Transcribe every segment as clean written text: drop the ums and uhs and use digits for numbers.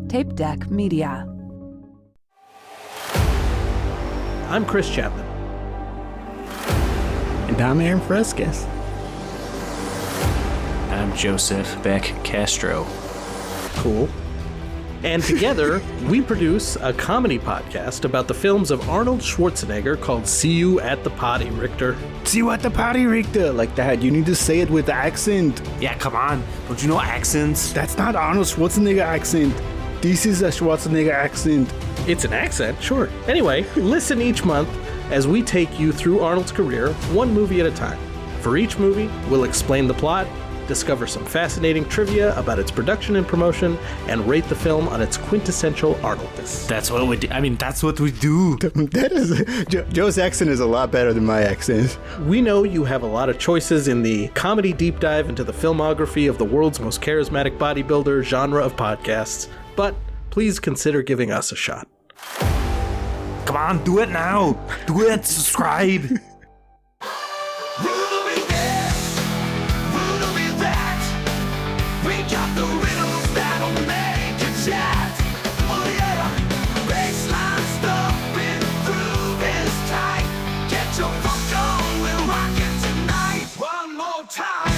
Tape Deck Media. I'm Chris Chapman. And I'm Aaron Frescas. I'm Joseph Beck Castro. Cool. And together, we produce a comedy podcast about the films of Arnold Schwarzenegger called See You at the Potty, Richter. See you at the potty, Richter. Like that. You need to say it with accent. Yeah, come on. Don't you know accents? That's not Arnold Schwarzenegger accent. This is a Schwarzenegger accent. It's an accent, sure. Anyway, listen each month as we take you through Arnold's career, one movie at a time. For each movie, we'll explain the plot, discover some fascinating trivia about its production and promotion, and rate the film on its quintessential Arnoldness. That's what we do. That's what we do. That is Joe's accent is a lot better than my accent. We know you have a lot of choices in the comedy deep dive into the filmography of the world's most charismatic bodybuilder genre of podcasts, but please consider giving us a shot. Come on, do it now. Do it. Subscribe. Riddle me this, riddle me that. We got the riddles that'll make you chat. Oh yeah, baseline stuff been through this tight. Get your funk on, we're rocking tonight. One more time.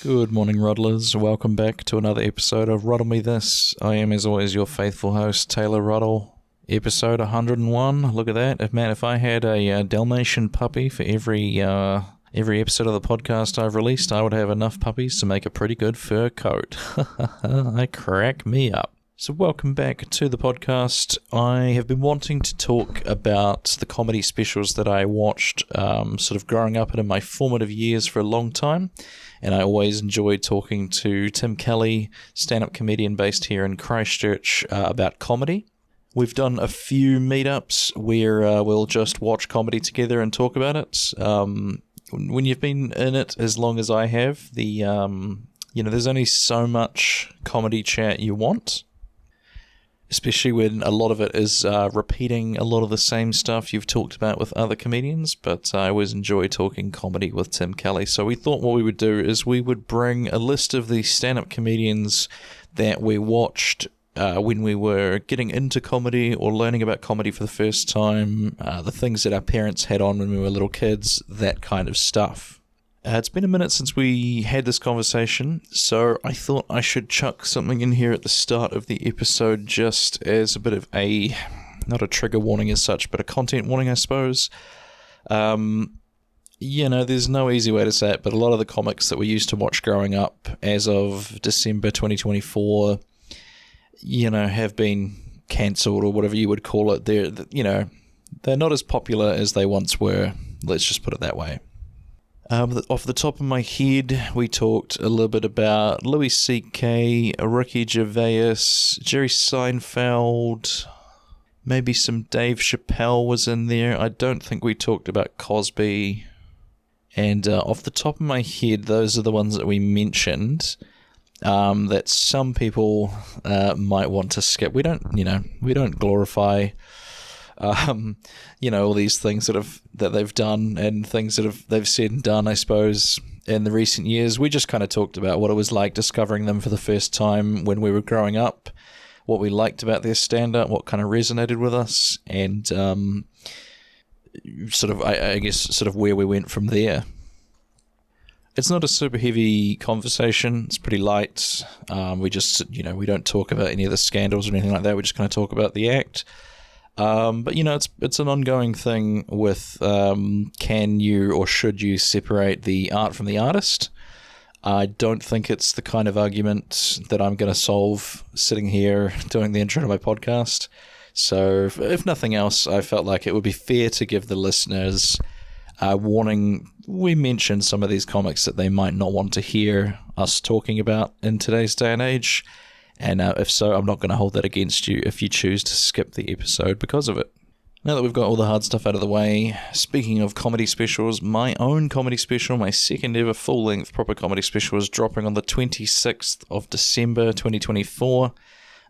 Good morning, Ruddlers. Welcome back to another episode of Ruddle Me This. I am, as always, your faithful host, Taylor Ruddle. Episode 101. Look at that. If I had a Dalmatian puppy for every episode of the podcast I've released, I would have enough puppies to make a pretty good fur coat. I crack me up. So welcome back to the podcast. I have been wanting to talk about the comedy specials that I watched sort of growing up and in my formative years for a long time. And I always enjoyed talking to Tim Kelly, stand-up comedian based here in Christchurch, about comedy. We've done a few meetups where we'll just watch comedy together and talk about it. When you've been in it as long as I have, there's only so much comedy chat you want, especially when a lot of it is repeating a lot of the same stuff you've talked about with other comedians. But I always enjoy talking comedy with Tim Kelly. So we thought what we would do is we would bring a list of the stand-up comedians that we watched when we were getting into comedy or learning about comedy for the first time, the things that our parents had on when we were little kids, that kind of stuff. It's been a minute since we had this conversation, so I thought I should chuck something in here at the start of the episode just as a bit of not a trigger warning as such, but a content warning, I suppose. There's no easy way to say it, but a lot of the comics that we used to watch growing up as of December 2024 have been cancelled or whatever you would call it. They're not as popular as they once were. Let's just put it that way. Off the top of my head, we talked a little bit about Louis C.K., Ricky Gervais, Jerry Seinfeld, maybe some Dave Chappelle was in there. I don't think we talked about Cosby. And off the top of my head, those are the ones that we mentioned. That some people might want to skip. We don't glorify, all these things that they've done and things that they've said and done, I suppose, in the recent years. We just kind of talked about what it was like discovering them for the first time when we were growing up, what we liked about their stand-up, what kind of resonated with us, and sort of where we went from there. It's not a super heavy conversation. It's pretty light. We just, we don't talk about any of the scandals or anything like that. We just kind of talk about the act. But it's an ongoing thing with can you or should you separate the art from the artist? I don't think it's the kind of argument that I'm going to solve sitting here doing the intro to my podcast. So if nothing else, I felt like it would be fair to give the listeners warning. We mentioned some of these comics that they might not want to hear us talking about in today's day and age, and if so, I'm not going to hold that against you if you choose to skip the episode because of it. Now that we've got all the hard stuff out of the way, speaking of comedy specials, my own comedy special, my second ever full-length proper comedy special, is dropping on the 26th of December 2024.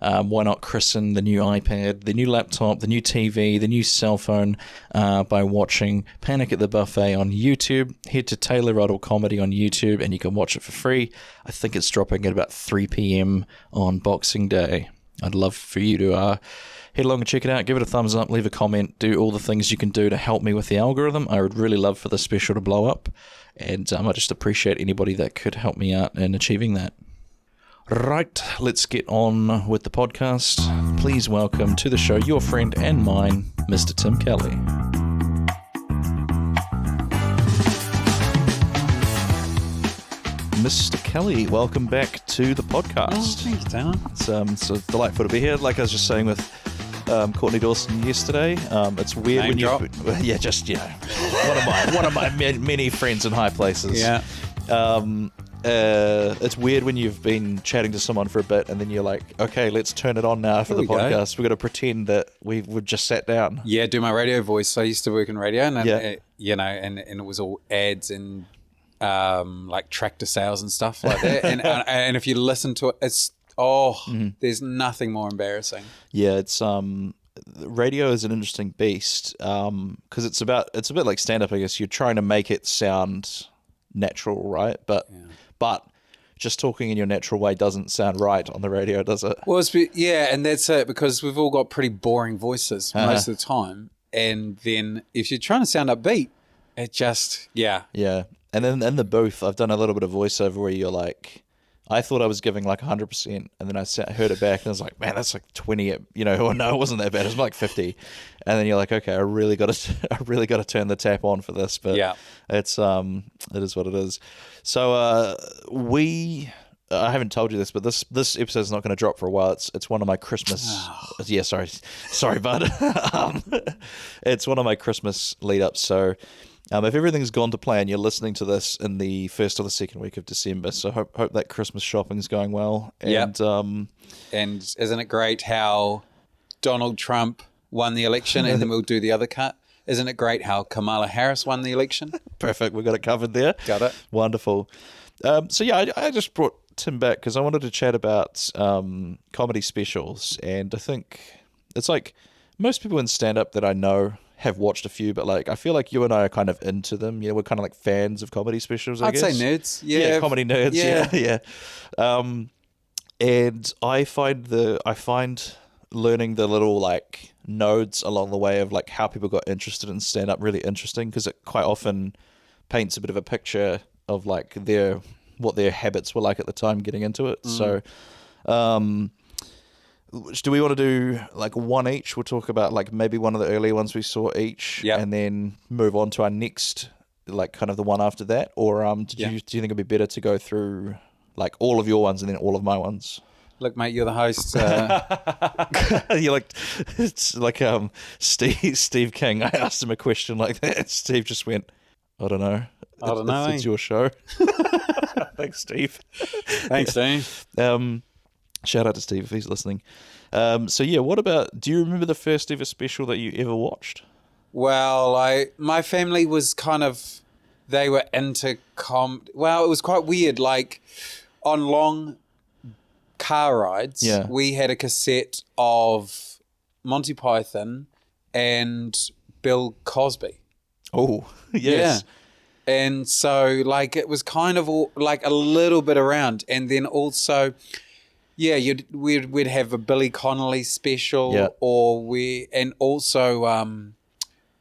Why not christen the new iPad, the new laptop, the new TV, the new cell phone by watching Panic at the Buffet on YouTube? Head to Taylor Ruddle Comedy on YouTube and you can watch it for free. I think it's dropping at about 3 p.m. on Boxing Day. I'd love for you to head along and check it out. Give it a thumbs up, leave a comment, do all the things you can do to help me with the algorithm. I would really love for this special to blow up. And I just appreciate anybody that could help me out in achieving that. Right, let's get on with the podcast. Please welcome to the show your friend and mine, Mr. Tim Kelly. Mr. Kelly, welcome back to the podcast. Oh, thanks, Taylor. It's delightful to be here. Like I was just saying with Courtney Dawson yesterday, it's weird Name when drop. one of my many friends in high places. Yeah. It's weird when you've been chatting to someone for a bit and then you're like, okay, let's turn it on now for There the we go. podcast. We've got to pretend that we've just sat down. Yeah, do my radio voice. I used to work in radio, and Yeah. and it was all ads and like tractor sales and stuff like that. and if you listen to it, it's there's nothing more embarrassing. Yeah, it's radio is an interesting beast because it's a bit like stand up. I guess you're trying to make it sound natural, right? But just talking in your natural way doesn't sound right on the radio, does it? Well, and that's it, because we've all got pretty boring voices most of the time, and then if you're trying to sound upbeat, it just Yeah. And then in the booth, I've done a little bit of voiceover where you're like, I thought I was giving like 100%, and then I heard it back and I was like, man, that's like 20. Or no, it wasn't that bad. It was like 50. And then you're like, okay, I really got to turn the tap on for this. But it is what it is. So I haven't told you this, but this episode is not going to drop for a while. It's one of my Christmas. Yeah, sorry, bud. It's one of my Christmas lead ups. So. If everything's gone to plan, you're listening to this in the first or the second week of December. So hope that Christmas shopping's going well. And and isn't it great how Donald Trump won the election, and then we'll do the other cut. Isn't it great how Kamala Harris won the election? Perfect. We got it covered there. Got it. Wonderful. So yeah, I just brought Tim back because I wanted to chat about comedy specials, and I think it's like most people in stand-up that I know have watched a few, but like I feel like you and I are kind of into them. We're kind of like fans of comedy specials. I I'd guess. say nerds. Yeah, comedy nerds. Yeah. And I find learning the little like nodes along the way of like how people got interested in stand up really interesting, because it quite often paints a bit of a picture of like what their habits were like at the time getting into it. So do we want to do like one each? We'll talk about like maybe one of the earlier ones we saw each, and then move on to our next, like kind of the one after that. Or do you think it'd be better to go through like all of your ones and then all of my ones? Look, mate, you're the host. You're like, it's like Steve King. I asked him a question like that. Steve just went, I don't know. It's your show. Thanks, Steve. Thanks, Steve. Shout out to Steve if he's listening. So yeah, do you remember the first ever special that you ever watched? Well, my family was they were into well, it was quite weird. Like on long car rides, we had a cassette of Monty Python and Bill Cosby. Oh, yes. Yeah. And so like it was kind of all, like a little bit around, and then also we'd have a Billy Connolly special, and also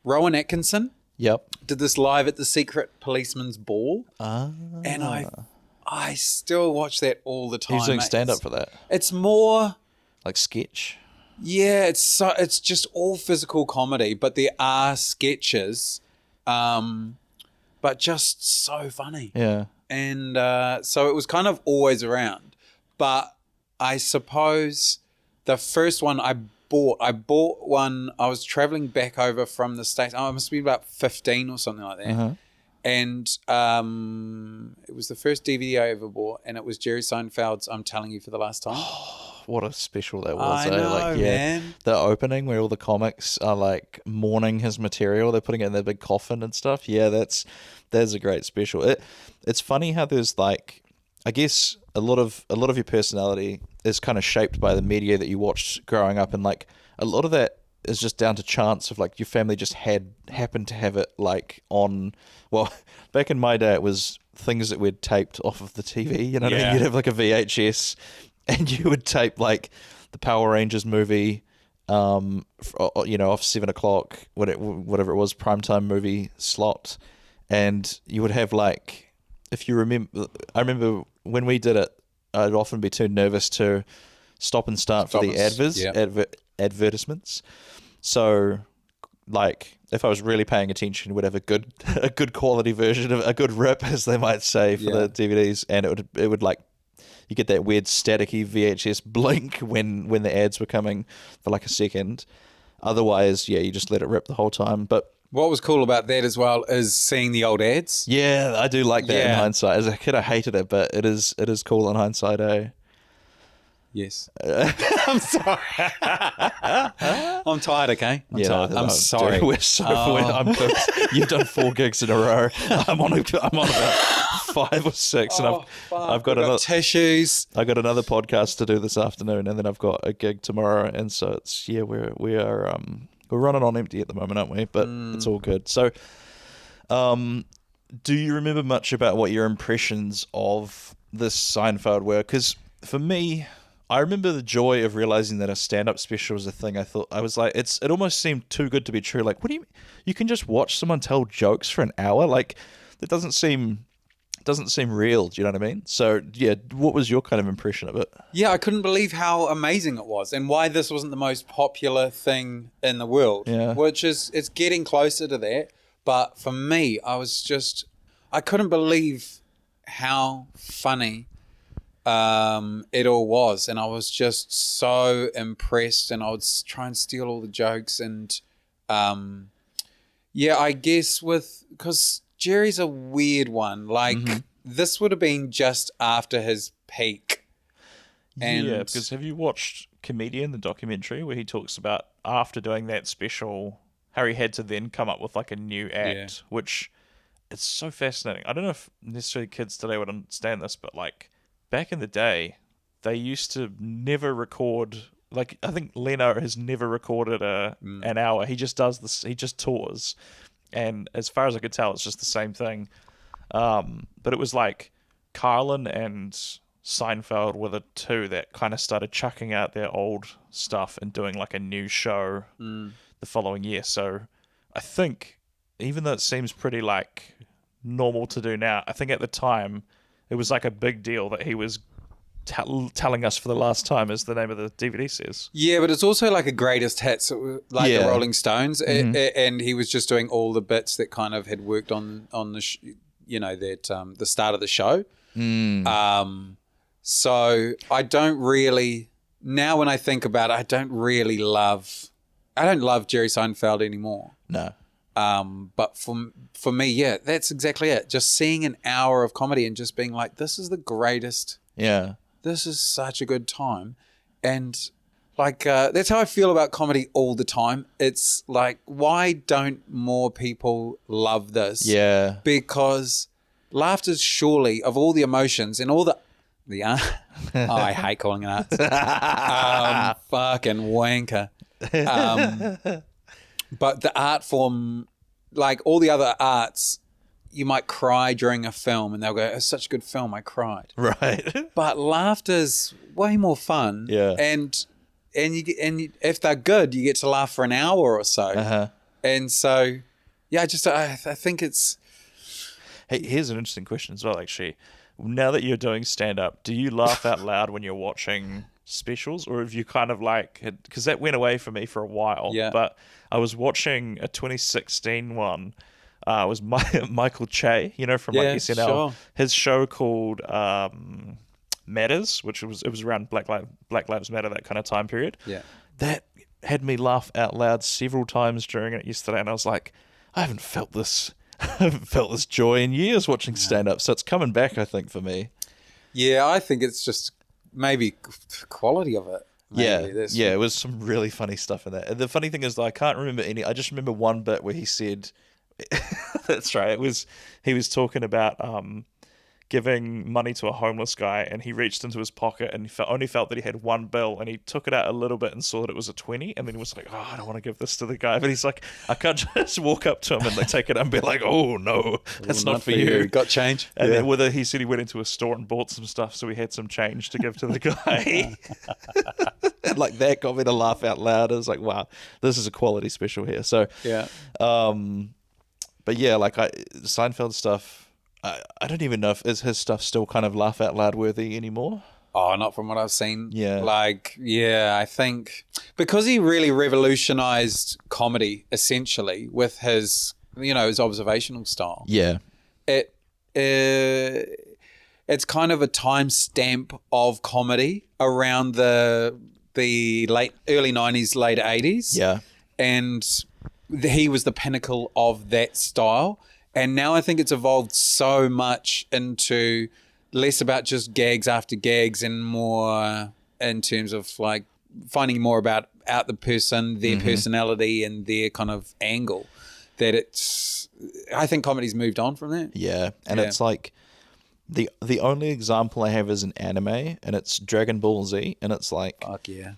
Rowan Atkinson. Yep. Did this live at the Secret Policeman's Ball. And I still watch that all the time. He's doing stand up for that. It's more like sketch. Yeah, it's just all physical comedy, but there are sketches, but just so funny. Yeah. And so it was kind of always around. But I suppose the first one I bought one, I was traveling back over from the States. I must be about 15 or something like that. Uh-huh. And it was the first DVD I ever bought, and it was Jerry Seinfeld's I'm Telling You for the Last Time. What a special that was. I know, man. The opening where all the comics are like mourning his material. They're putting it in their big coffin and stuff. Yeah, that's a great special. It's funny how there's like, I guess a lot of your personality is kind of shaped by the media that you watched growing up, and like a lot of that is just down to chance of like your family just happened to have it like on. Well, back in my day, it was things that we'd taped off of the TV. You know what I mean? You'd have like a VHS, and you would tape like the Power Rangers movie, off 7:00, whatever it was, primetime movie slot, and you would have like, if you remember, I remember when we did it, I'd often be too nervous to stop and start for the advertisements. So, like, if I was really paying attention, we'd have a good quality version of a good rip, as they might say, for the DVDs, and it would like, you get that weird staticky VHS blink when the ads were coming for like a second. Otherwise, you just let it rip the whole time. But what was cool about that as well is seeing the old ads. Yeah, I do like that in hindsight. As a kid, I hated it, but it is cool in hindsight, eh? Yes. I'm sorry. I'm tired, okay? I'm tired. I'm sorry. I'm cooked. You've done 4 gigs in a row. I'm on about 5 or 6, and I've got tissues. I got another podcast to do this afternoon, and then I've got a gig tomorrow, and so it's we're running on empty at the moment, aren't we? But it's all good. So, do you remember much about what your impressions of this Seinfeld were? Because for me, I remember the joy of realizing that a stand-up special was a thing. I was like, it almost seemed too good to be true. Like, what do you can just watch someone tell jokes for an hour? Like, that doesn't seem real. Do you know what I mean? So, yeah, what was your kind of impression of it? Yeah, I couldn't believe how amazing it was, and why this wasn't the most popular thing in the world. Yeah. Which is, it's getting closer to that. But for me, I couldn't believe how funny it all was, and I was just so impressed, and I would try and steal all the jokes, and I guess because Jerry's a weird one, like this would have been just after his peak. And yeah, because have you watched Comedian, the documentary, where he talks about after doing that special, how he had to then come up with like a new act, which it's so fascinating. I don't know if necessarily kids today would understand this, but like back in the day, they used to never record. Like, I think Leno has never recorded an hour. He just does this. He just tours, and as far as I could tell, it's just the same thing. But it was like Carlin and Seinfeld were the two that kind of started chucking out their old stuff and doing like a new show the following year. So I think, even though it seems pretty like normal to do now, I think at the time it was like a big deal that he was telling us for the last time, as the name of the DVD says. Yeah, but it's also like a greatest hits, like the Rolling Stones, and he was just doing all the bits that kind of had worked on the the start of the show. So I don't really, now when I think about it, I don't love Jerry Seinfeld anymore. No. But for me, yeah, that's exactly it. Just seeing an hour of comedy and just being like, this is the greatest. Yeah. This is such a good time. And like, that's how I feel about comedy all the time. It's like, why don't more people love this? Yeah. Because laughter, surely, of all the emotions and all the I hate calling it art. Fucking wanker. But the art form, like all the other arts, you might cry during a film and they'll go, it's such a good film, I cried. Right. But laughter's way more fun. Yeah. And if they're good, you get to laugh for an hour or so. Uh-huh. And so, yeah, I think it's... Hey, here's an interesting question as well, actually. Now that you're doing stand-up, do you laugh out loud when you're watching specials, or have you kind of like, because that went away for me for a while, but I was watching a 2016 one. It was Michael Che, from like SNL. Sure. His show called Matters, which it was around Black Lives Matter, that kind of time period. Yeah, that had me laugh out loud several times during it yesterday, and I was like, I haven't felt this joy in years watching stand-up, so it's coming back, I think, for me. Yeah, I think it's just maybe quality of it. Yeah, it was some really funny stuff in that. And the funny thing is that I can't remember any. I just remember one bit where he said, "That's right." He was talking about giving money to a homeless guy, and he reached into his pocket and he only felt that he had one bill, and he took it out a little bit and saw that it was a 20, and then he was like, oh, I don't want to give this to the guy, but he's like, I can't just walk up to him and take it and be like, oh no, that's not for you. Got change. And then he said he went into a store and bought some stuff, so he had some change to give to the guy. And like that got me to laugh out loud. I was like, wow, this is a quality special here. So yeah. But yeah, like Seinfeld stuff, I don't even know if is his stuff still kind of laugh out loud worthy anymore. Oh, not from what I've seen. Yeah. Like, yeah, I think because he really revolutionized comedy essentially with his, his observational style. Yeah. It's kind of a timestamp of comedy around the early 90s, late 80s. Yeah. And he was the pinnacle of that style. And now I think it's evolved so much into less about just gags after gags and more in terms of like finding more about the person, their personality and their kind of angle, that I think comedy's moved on from that. Yeah. And it's like the only example I have is an anime, and it's Dragon Ball Z, and it's like, fuck yeah.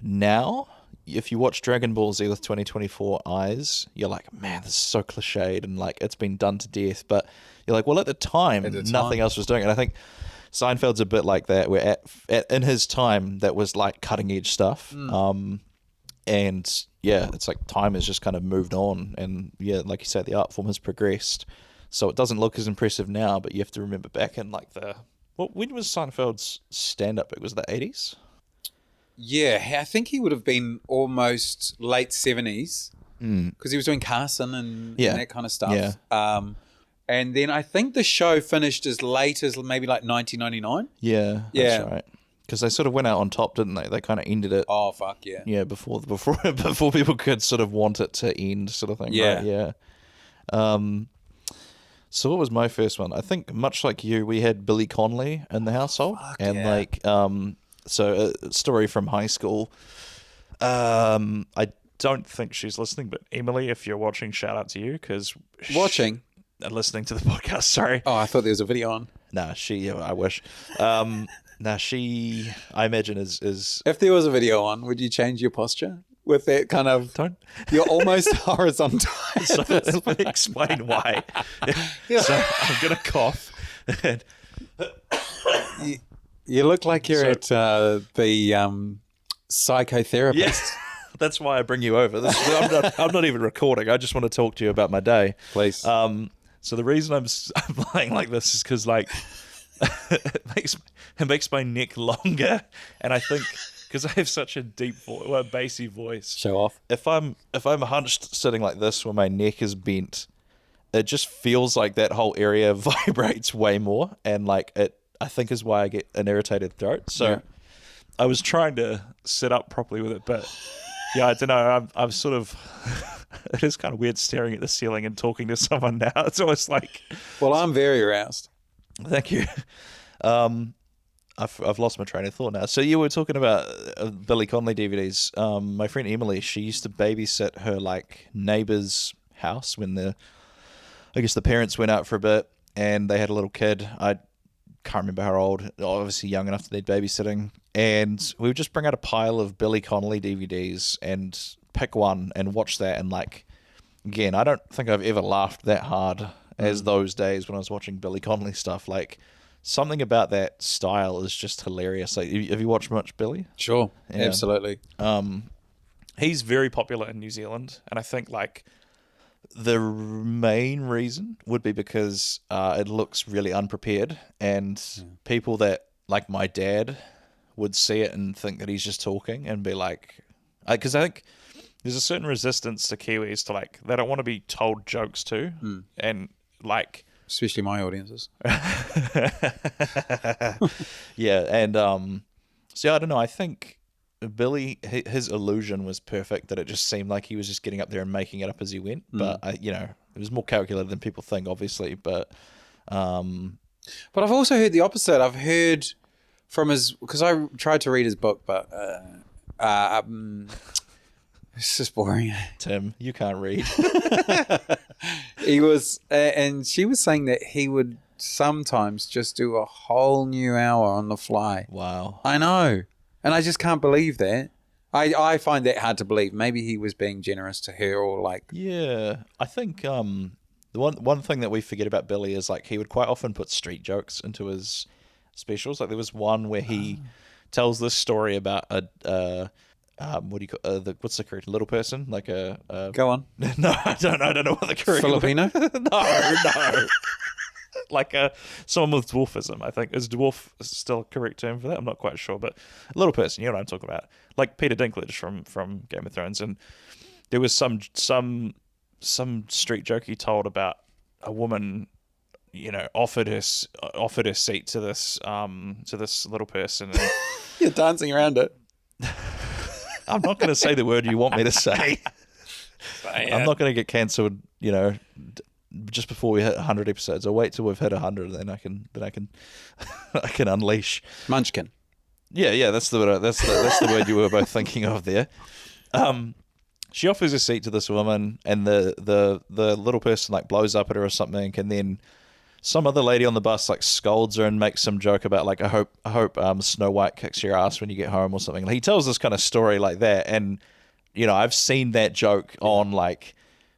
Now if you watch Dragon Ball Z with 2024 eyes, you're like, man, this is so cliched and like it's been done to death. But you're like, well, at the time, nothing else was doing it. And I think Seinfeld's a bit like that, where in his time, that was like cutting edge stuff. And yeah, it's like time has just kind of moved on. And yeah, like you said, the art form has progressed. So it doesn't look as impressive now, but you have to remember back in like when was Seinfeld's stand-up? It was the 80s? Yeah, I think he would have been almost late 70s because he was doing Carson and that kind of stuff. Yeah. And then I think the show finished as late as maybe like 1999. Yeah, that's right. Because they sort of went out on top, didn't they? They kind of ended it. Oh, fuck yeah. Yeah, before people could sort of want it to end, sort of thing. Yeah. Right? Yeah. So what was my first one? I think much like you, we had Billy Connolly in the household. So a story from high school. I don't think she's listening, but Emily, if you're watching, shout out to you because listening to the podcast. Sorry. Oh, I thought there was a video on. Nah, I wish. She, I imagine is. If there was a video on, would you change your posture with that kind of? Don't. You're almost horizontal. So let me explain why. So I'm gonna cough. You look like you're at the psychotherapist. Yes, that's why I bring you over. I'm not even recording. I just want to talk to you about my day. Please. So the reason I'm lying like this is because like it makes my neck longer, and I think because I have such a deep bassy voice. Show off. If I'm hunched sitting like this where my neck is bent, it just feels like that whole area vibrates way more, and like it. I think is why I get an irritated throat. So I was trying to sit up properly with it, but yeah, I don't know. I'm sort of, it is kind of weird staring at the ceiling and talking to someone now. It's almost like. Well, I'm very aroused. Thank you. I've lost my train of thought now. So you were talking about Billy Connolly DVDs. My friend Emily, she used to babysit her like neighbor's house when I guess the parents went out for a bit and they had a little kid. I can't remember how old, obviously young enough to need babysitting, and we would just bring out a pile of Billy Connolly DVDs and pick one and watch that, and like, again, I don't think I've ever laughed that hard as those days when I was watching Billy Connolly stuff. Like, something about that style is just hilarious. Like, have you watched much Billy? Sure, yeah. Absolutely. He's very popular in New Zealand, and I think like the main reason would be because it looks really unprepared, and people that, like my dad, would see it and think that he's just talking and be like... Because I think there's a certain resistance to Kiwis to, like, they don't want to be told jokes to, and, like... Especially my audiences. Yeah, and so I don't know, I think Billy, his illusion was perfect, that it just seemed like he was just getting up there and making it up as he went. But, it was more calculated than people think, obviously. But I've also heard the opposite. I've heard from because I tried to read his book, but it's just boring. Tim, you can't read. He was, and she was saying that he would sometimes just do a whole new hour on the fly. Wow. I know. And I just can't believe that. I find that hard to believe. Maybe he was being generous to her or like... Yeah. I think the one thing that we forget about Billy is like he would quite often put street jokes into his specials. Like there was one where he tells this story about what do you call what's the correct little person? Like a Go on. No, I don't know what the correct Filipino? No. Like someone with dwarfism, I think. Is dwarf still a correct term for that? I'm not quite sure, but a little person, you know what I'm talking about. Like Peter Dinklage from Game of Thrones, and there was some street joke he told about a woman, you know, offered her seat to this little person. And You're dancing around it. I'm not going to say the word you want me to say. I'm not going to get cancelled, you know, just before we hit 100 episodes. I'll wait till we've hit 100, then I can I can unleash Munchkin. Yeah, that's the word you were both thinking of there. She offers a seat to this woman, and the little person like blows up at her or something, and then some other lady on the bus like scolds her and makes some joke about like I hope Snow White kicks your ass when you get home or something. He tells this kind of story like that, and you know I've seen that joke on like,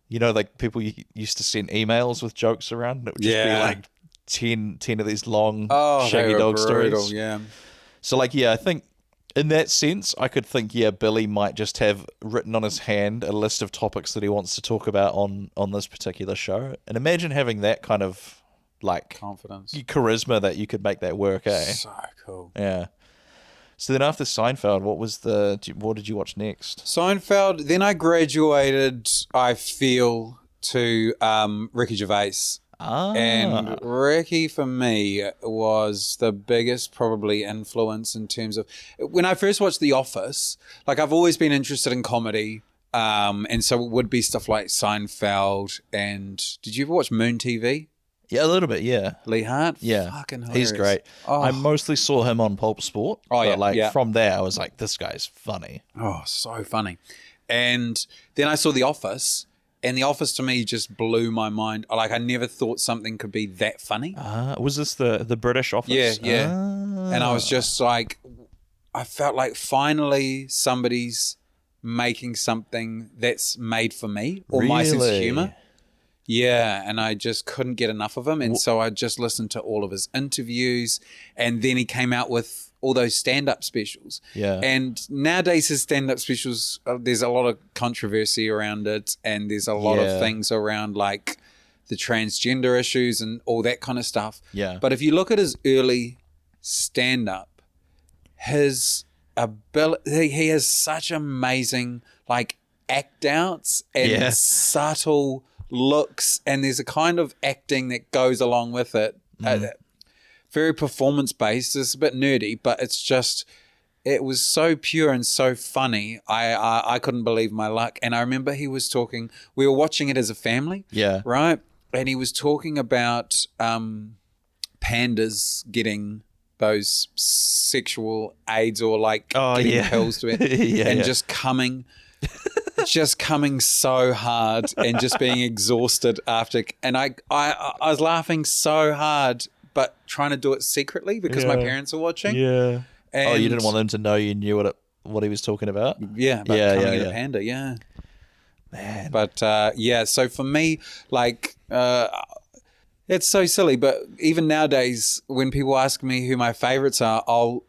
you know, like people used to send emails with jokes around. It would just be like 10 of these long shaggy dog stories. Yeah. So like I think in that sense I could think Billy might just have written on his hand a list of topics that he wants to talk about on this particular show, and imagine having that kind of like confidence, charisma that you could make that work, eh? So cool. Yeah. So then after Seinfeld, what did you watch next? Seinfeld. Then I graduated, I feel, to Ricky Gervais. And Ricky for me was the biggest probably influence in terms of when I first watched The Office. Like I've always been interested in comedy, and so it would be stuff like Seinfeld. And did you ever watch Moon TV? Yeah, a little bit, yeah. Lee Hart? Yeah. Fucking hilarious. He's great. Oh. I mostly saw him on Pulp Sport. Oh, yeah. But from there, I was like, this guy's funny. Oh, so funny. And then I saw The Office, and The Office to me just blew my mind. Like, I never thought something could be that funny. Was this the British Office? Yeah. And I was just like, I felt like finally somebody's making something that's made for me or my sense of humor. Yeah, and I just couldn't get enough of him. And so I just listened to all of his interviews. And then he came out with all those stand-up specials. Yeah. And nowadays his stand-up specials, there's a lot of controversy around it. And there's a lot of things around like the transgender issues and all that kind of stuff. Yeah. But if you look at his early stand-up, his ability, he has such amazing like act-outs and subtle looks, and there's a kind of acting that goes along with it. Very performance-based. It's a bit nerdy, but it's just, it was so pure and so funny. I couldn't believe my luck. And I remember he was talking, we were watching it as a family. Yeah. Right? And he was talking about pandas getting those sexual aids or like getting pills to it and just coming so hard and just being exhausted after. And I was laughing so hard, but trying to do it secretly because my parents are watching. Yeah. And you didn't want them to know you knew what he was talking about? Yeah. About coming in a panda. Yeah. Man. But so for me, like, it's so silly, but even nowadays when people ask me who my favorites are, I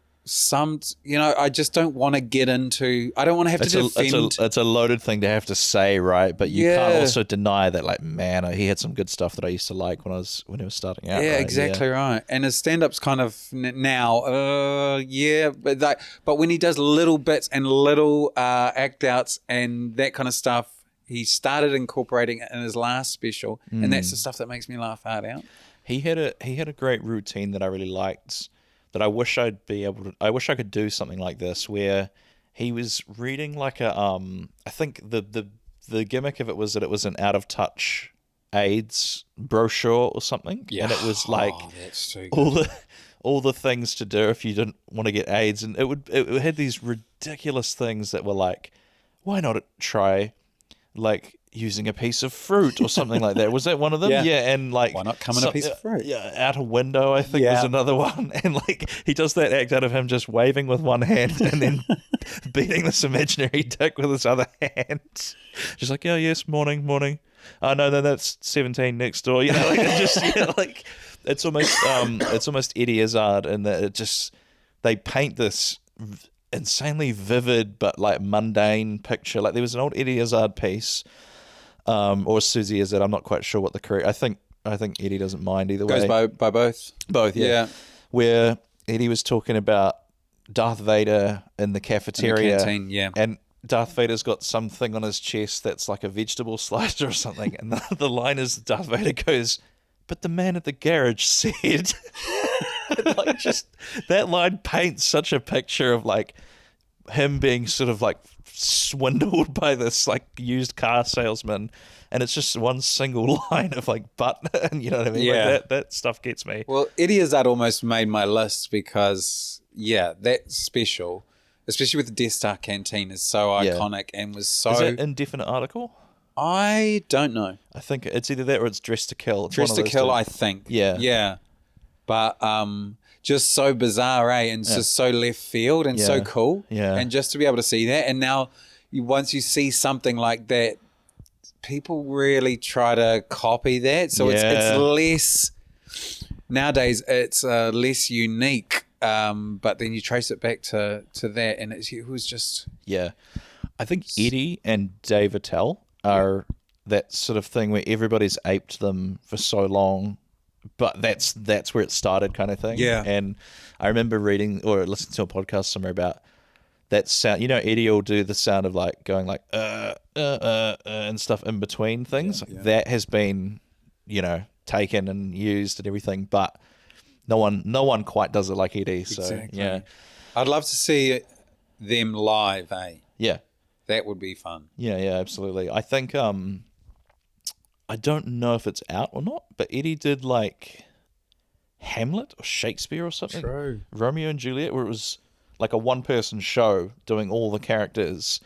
just don't want to get into, I don't want to have to defend. It's a loaded thing to have to say, right? But you can't also deny that, like, man, he had some good stuff that I used to like when he was starting out. Yeah, right? exactly right. And his stand-up's kind of now, but when he does little bits and little act-outs and that kind of stuff, he started incorporating it in his last special, and that's the stuff that makes me laugh hard out. He had a great routine that I really liked. That I wish I could do something like this, where he was reading like a I think the gimmick of it was that it was an out of touch AIDS brochure or something, and it was like all the things to do if you didn't want to get AIDS, and it had these ridiculous things that were like, why not try like using a piece of fruit or something like that. Was that one of them? Yeah. And like, Why not come in a piece of fruit? Yeah, out a window, I think was another one. And like, he does that act out of him just waving with one hand and then beating this imaginary dick with his other hand. Just like, oh yes, morning. Oh no, that's 17 next door. You know, like it just like it's almost Eddie Izzard in that it just they paint this insanely vivid but like mundane picture. Like there was an old Eddie Izzard piece. Or Susie Izzard, I'm not quite sure what the correct. I think Eddie doesn't mind either way. Goes by both. Both, yeah. Where Eddie was talking about Darth Vader in the cafeteria, in the canteen, yeah. And Darth Vader's got something on his chest that's like a vegetable slicer or something, and the line is Darth Vader goes, "But the man at the garage said," like just that line paints such a picture of like him being sort of like swindled by this like used car salesman, and it's just one single line of like but you know what I mean? Yeah. Like that stuff gets me. Well, Eddie Izzard almost made my list because that special, especially with the Death Star canteen, is so iconic and was so. Is it indefinite article? I don't know. I think it's either that or it's Dress to Kill. It's Dress one to of those Kill, two. I think. Yeah. But just so bizarre, and just so left field and so cool. Yeah. And just to be able to see that, and now once you see something like that, people really try to copy that. So it's less nowadays. It's less unique. But then you trace it back to that, and it was just I think Eddie and Dave Attell are that sort of thing where everybody's aped them for so long, but that's where it started, kind of thing. Yeah. And I remember reading or listening to a podcast somewhere about that sound. You know, Eddie will do the sound of like going like and stuff in between things. Yeah. That has been, taken and used and everything, but no one quite does it like Eddie. So Exactly. yeah, I'd love to see them live. yeah, That would be fun. yeah, absolutely. I think I don't know if it's out or not, but Eddie did like Hamlet or Shakespeare or something. True. Romeo and Juliet, where it was like a one-person show doing all the characters,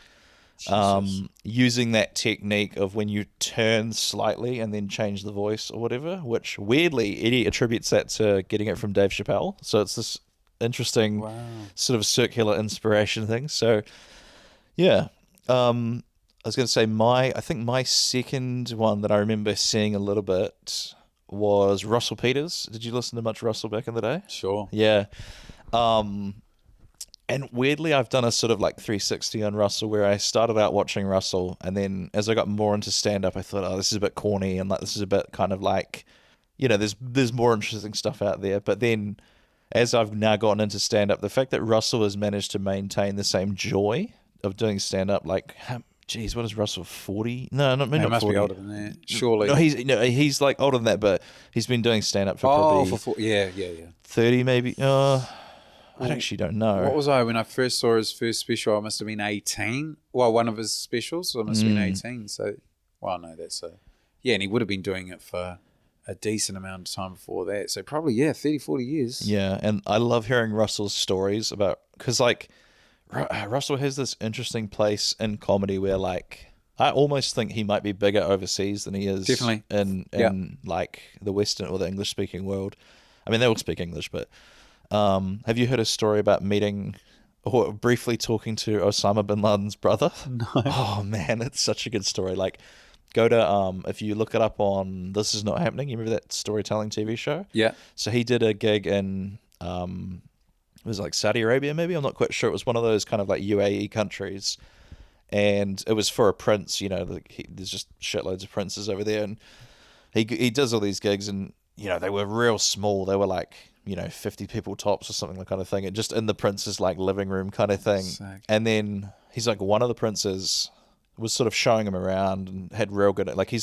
using that technique of when you turn slightly and then change the voice or whatever, which weirdly Eddie attributes that to getting it from Dave Chappelle. So it's this interesting sort of circular inspiration thing. So yeah. I was going to say I think my second one that I remember seeing a little bit was Russell Peters. Did you listen to much Russell back in the day? Sure. Yeah. And weirdly, I've done a sort of like 360 on Russell where I started out watching Russell, and then as I got more into stand-up, I thought, oh, this is a bit corny, and like this is a bit kind of like, there's more interesting stuff out there. But then as I've now gotten into stand-up, the fact that Russell has managed to maintain the same joy of doing stand-up, like, geez, what is Russell, 40? No, not maybe He not must 40. be older than that. Surely. No, he's like older than that, but he's been doing stand-up for probably yeah. 30 maybe. I actually don't know. What was I when I first saw his first special? I must have been 18. Well, one of his specials, so I must have been 18. So, no, that's and he would have been doing it for a decent amount of time before that. So probably 30, 40 years. Yeah, and I love hearing Russell's stories about, because like Russell has this interesting place in comedy where like I almost think he might be bigger overseas than he is Definitely in like the Western or the English speaking world. I mean, they all speak English, but have you heard a story about meeting or briefly talking to Osama bin Laden's brother? No. Oh man, it's such a good story. Like, go to if you look it up on This Is Not Happening. You remember that storytelling TV show? Yeah. So he did a gig in it was like Saudi Arabia, maybe. I'm not quite sure. It was one of those kind of like UAE countries, and it was for a prince. There's just shitloads of princes over there, and he does all these gigs, and they were real small. They were like 50 people tops or something, like kind of thing, and just in the prince's like living room kind of thing. Sick. And then he's like, one of the princes was sort of showing him around and had real good, like he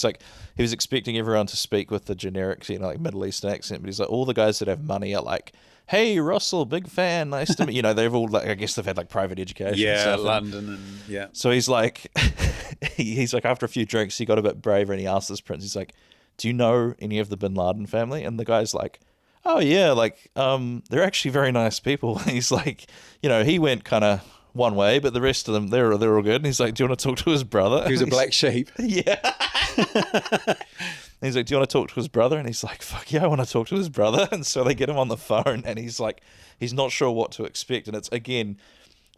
was expecting everyone to speak with the generic like Middle Eastern accent, but he's like, all the guys that have money are like, hey Russell, big fan, nice to meet they've all like, I guess they've had like private education and stuff, London and so he's like he's like, after a few drinks he got a bit braver and he asked this prince, he's like, do you know any of the bin Laden family? And the guy's like, oh yeah, like they're actually very nice people. He's like, he went kind of one way, but the rest of them, they're all good. And he's like, do you want to talk to his brother? He was a black sheep. Yeah. And he's like, do you want to talk to his brother? And he's like, fuck yeah, I want to talk to his brother. And so they get him on the phone, and he's like, he's not sure what to expect. And it's, again,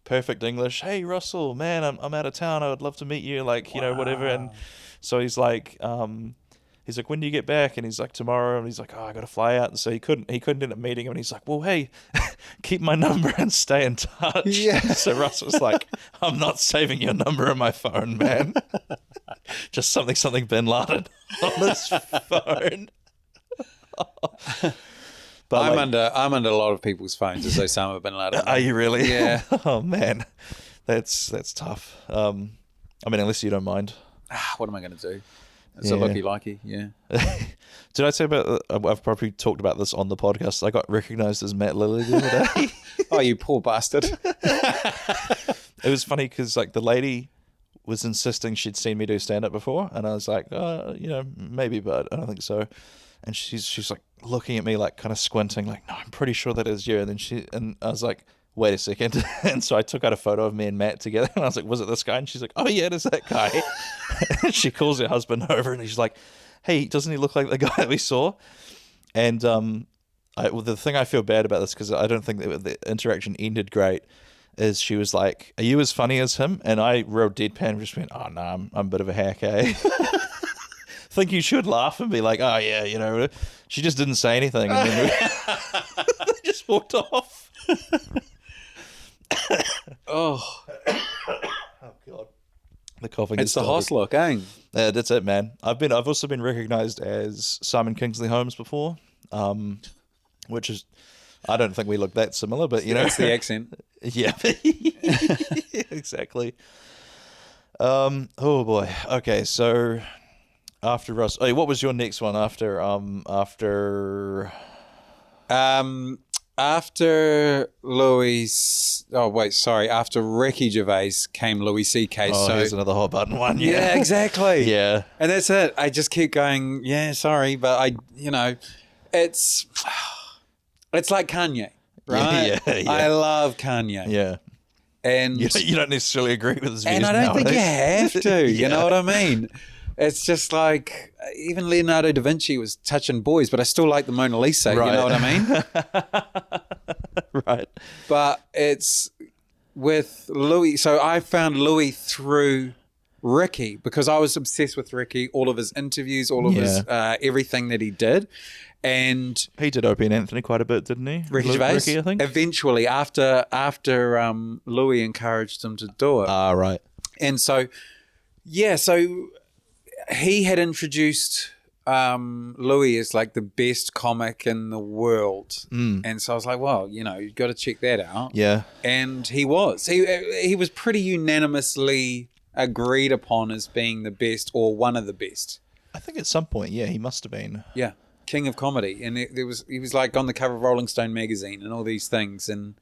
perfect English. Hey, Russell, man, I'm out of town. I would love to meet you, like, you know, whatever. And so he's like, when do you get back? And he's like, tomorrow. And he's like, oh, I got to fly out. And so he couldn't end up meeting him. And he's like, well, hey, keep my number and stay in touch. Yeah. So Russell's like, I'm not saving your number on my phone, man. Just something Bin Laden on his phone. But I'm under a lot of people's phones as Osama bin Laden. Are you really? Yeah. Oh man, that's tough. I mean, unless you don't mind. What am I going to do? It's a looky-likey, yeah. Did I say about? I've probably talked about this on the podcast. I got recognised as Matt Lilley the other day. Oh, you poor bastard! It was funny because like the lady was insisting she'd seen me do stand-up before, and I was like, maybe, but I don't think so. And she's like looking at me like kind of squinting, like, no, I'm pretty sure that is you. And then I was like, wait a second. And so I took out a photo of me and Matt together, and I was like, was it this guy? And she's like, oh yeah, it is that guy. And she calls her husband over, and he's like, hey, doesn't he look like the guy that we saw? And the thing I feel bad about this, because I don't think that the interaction ended great, is she was like, are you as funny as him? And I real deadpan just went, oh no, I'm a bit of a hack, eh? Think you should laugh and be like, oh yeah, you know. She just didn't say anything, and then they just walked off. Oh God, the coughing. It's the hostler gang. That's it, man. I've also been recognised as Simon Kingsley Holmes before, which is, I don't think we look that similar, but you know, it's the accent. Yeah, exactly. Oh boy. Okay, so after Russ, what was your next one after After Louis, after Ricky Gervais came Louis C.K. Oh, so here's another hot button one. Yeah, exactly. Yeah. And that's it. I just keep going, yeah, sorry, but it's like Kanye, right? Yeah. I love Kanye. Yeah. And you don't necessarily agree with his views. And I don't think you nowadays. have to, you know what I mean? It's just like, even Leonardo da Vinci was touching boys, but I still like the Mona Lisa, Right. you know what I mean? Right. But it's with Louis. So I found Louis through Ricky because I was obsessed with Ricky, all of his interviews, all of his everything that he did. And he did Opie and Anthony quite a bit, didn't he? Ricky Gervais, Ricky, I think. Eventually, after Louis encouraged him to do it. Ah, right. And so, so he had introduced Louis as like the best comic in the world. And so I was like, well, you've got to check that out. Yeah. And he was. He was pretty unanimously agreed upon as being the best or one of the best. I think at some point, he must have been. Yeah. King of comedy. And he was like on the cover of Rolling Stone magazine and all these things. And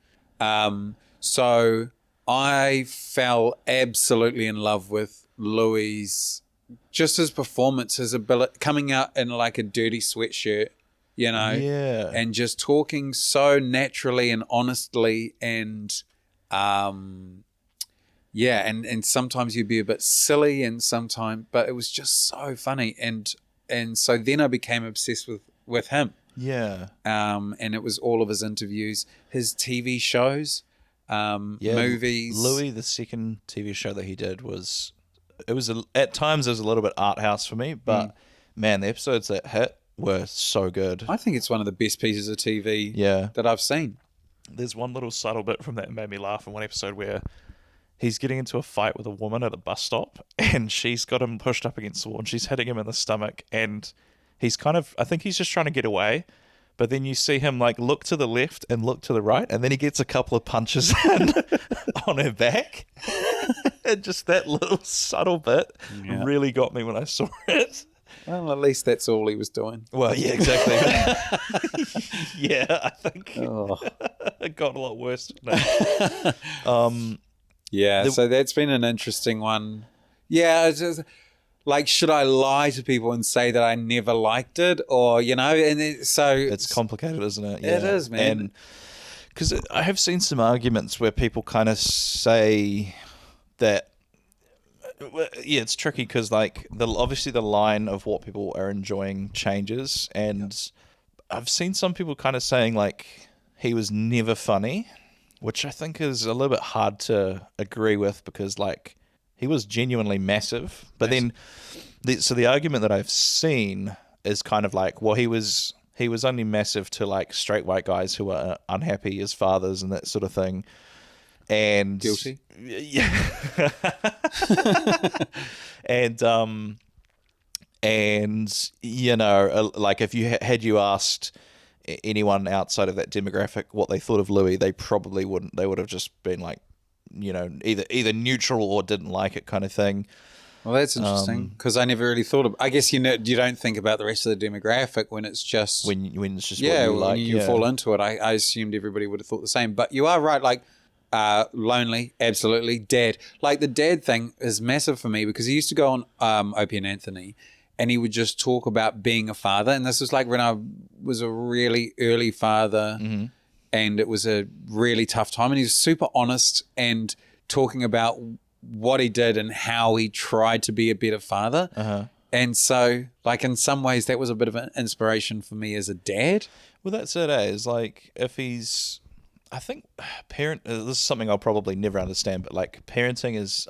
so I fell absolutely in love with Louis, just his performance, his ability, coming out in like a dirty sweatshirt, Yeah. and just talking so naturally and honestly, and and sometimes you'd be a bit silly, and sometimes, but it was just so funny, and so then I became obsessed with him. Yeah. And it was all of his interviews, his TV shows, movies. Louis, the second TV show that he did at times it was a little bit art house for me, but man, the episodes that hit were so good. I think it's one of the best pieces of TV that I've seen. There's one little subtle bit from that made me laugh in one episode where he's getting into a fight with a woman at a bus stop, and she's got him pushed up against the wall, and she's hitting him in the stomach, and he's I think he's just trying to get away, but then you see him like look to the left and look to the right, and then he gets a couple of punches in on her back. And just that little subtle bit really got me when I saw it. Well, at least that's all he was doing. Well, yeah, exactly. I think it got a lot worse. So that's been an interesting one. Yeah, it's just, like, should I lie to people and say that I never liked it, or and so it's complicated, isn't it? It is, man. And Because I have seen some arguments where people kind of say that, yeah, it's tricky because like obviously the line of what people are enjoying changes, and I've seen some people kind of saying like he was never funny, which I think is a little bit hard to agree with because like he was genuinely massive. But then, so the argument that I've seen is kind of like, well, he was only massive to like straight white guys who are unhappy as fathers and that sort of thing. And Guilty. Yeah. and you know, like if you had you asked anyone outside of that demographic what they thought of Louis, they probably wouldn't. They would have just been like, you know, either neutral or didn't like it kind of thing. Well, that's interesting because I never really thought of. I guess you don't think about the rest of the demographic when it's just when it's just yeah, what you like. when you fall into it. I assumed everybody would have thought the same, but you are right. Like lonely, absolutely. Dad, like the dad thing is massive for me because he used to go on Opie and Anthony, and he would just talk about being a father. And this was like when I was a really early father, and it was a really tough time. And he was super honest and talking about what he did and how he tried to be a better father. And so, like, in some ways, that was a bit of an inspiration for me as a dad. Well, that's it, is like if he's, I think this is something I'll probably never understand, but like parenting is,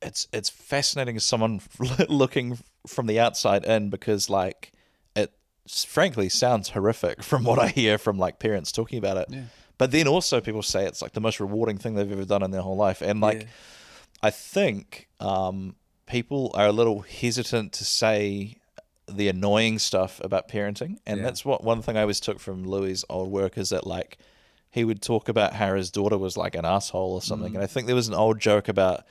it's fascinating as someone looking from the outside in because like it frankly sounds horrific from what I hear from like parents talking about it. Yeah. But then also people say it's like the most rewarding thing they've ever done in their whole life. And like, I think people are a little hesitant to say the annoying stuff about parenting. And that's what one thing I always took from Louis' old work is that like he would talk about how his daughter was like an asshole or something. And I think there was an old joke about,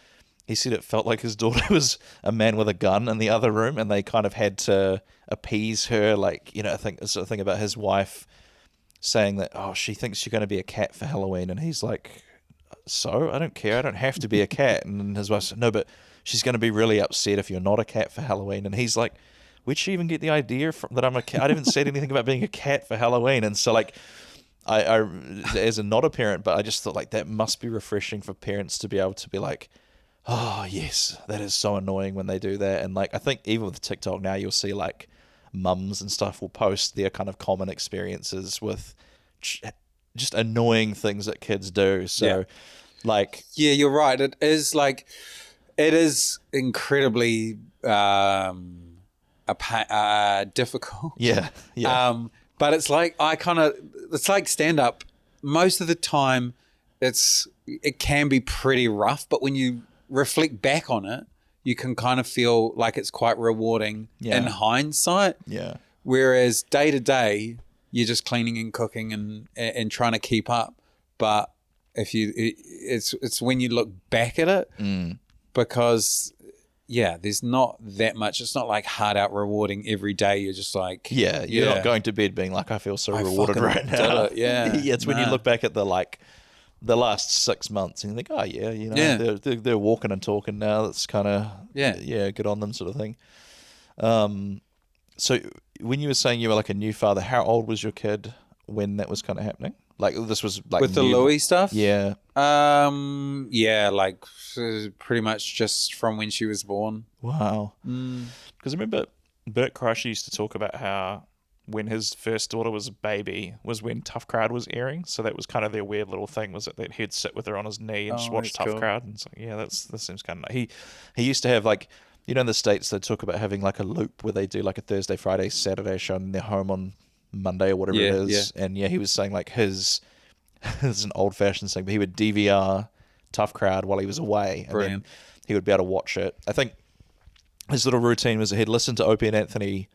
he said it felt like his daughter was a man with a gun in the other room and they kind of had to appease her. Like, you know, I think sort of thing about his wife saying that, oh, she thinks you're going to be a cat for Halloween. And he's like, so? I don't care. I don't have to be a cat. And his wife said, no, but she's going to be really upset if you're not a cat for Halloween. And he's like, where'd she even get the idea from that I'm a cat? I haven't said anything about being a cat for Halloween. And so like, I as a not a parent, but I just thought like that must be refreshing for parents to be able to be like, oh yes, that is so annoying when they do that. And like, I think even with TikTok now, you'll see like mums and stuff will post their kind of common experiences with just annoying things that kids do. So like, yeah, you're right. It is incredibly difficult. Yeah. But it's like it's like stand up. Most of the time, it can be pretty rough. But when you reflect back on it, you can kind of feel like it's quite rewarding in hindsight. Yeah. Whereas day to day, you're just cleaning and cooking and trying to keep up. But it's when you look back at it, because there's not that much. It's not like hard out rewarding every day. You're just like, you're not going to bed being like, I feel so rewarded right now. It's when you look back at the last 6 months and you think, oh yeah, you know, they're walking and talking now. That's kind of good on them sort of thing. So when you were saying you were like a new father, how old was your kid when that was kind of happening? Like this was like with the Louis stuff? Yeah. Like pretty much just from when she was born. Wow. Because I remember Bert Kreischer used to talk about how when his first daughter was a baby was when Tough Crowd was airing. So that was kind of their weird little thing, was that he'd sit with her on his knee and just watch Tough Crowd. And it's like, yeah, that seems kind of nice. He used to have like, you know, in the States they talk about having like a loop where they do like a Thursday, Friday, Saturday show and they're home on Monday or whatever it is. Yeah. And he was saying like his is an old fashioned thing, but he would DVR Tough Crowd while he was away. And then he would be able to watch it. I think his little routine was that he'd listen to Opie and Anthony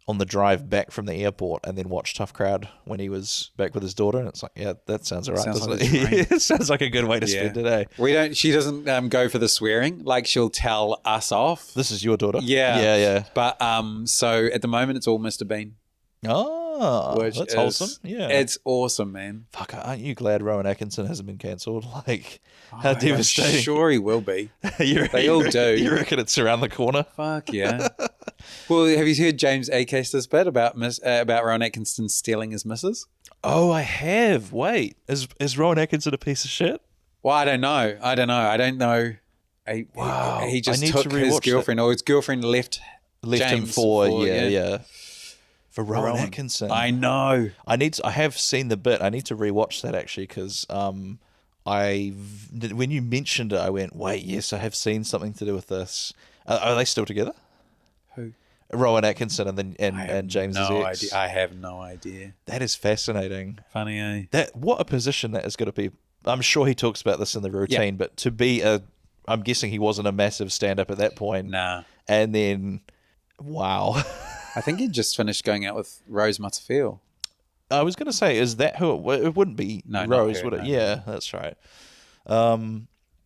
on the drive back from the airport and then watch Tough Crowd when he was back with his daughter. And it's like, yeah, that sounds all right, doesn't it? It sounds like a good way to spend a day. She doesn't go for the swearing. Like she'll tell us off. This is your daughter? Yeah. But so at the moment it's all Mr. Bean. Oh, that's wholesome. Yeah. It's awesome, man. Fuck, aren't you glad Rowan Atkinson hasn't been cancelled? Like, how devastating. I'm sure he will be. They all do. You reckon it's around the corner? Fuck yeah. Well, have you heard James Acaster's bit about Rowan Atkinson stealing his missus? Oh, I have. Wait, is Rowan Atkinson a piece of shit? Well, I don't know. I don't know. He just I need took to his rewatch girlfriend, or his girlfriend left him James for yeah. For Rowan Atkinson. I know. I have seen the bit. I need to rewatch that actually because when you mentioned it, I went, wait, yes, I have seen something to do with this. Are they still together? Who? Rowan Atkinson and James's ex. I have no idea. That is fascinating. Funny, eh? What a position that is going to be. I'm sure he talks about this in the routine, but to be I'm guessing he wasn't a massive stand-up at that point. Nah. And then, wow. I think he just finished going out with Rose Matafeel. I was going to say, is that who it wouldn't be Rose, would it? No. Yeah, that's right.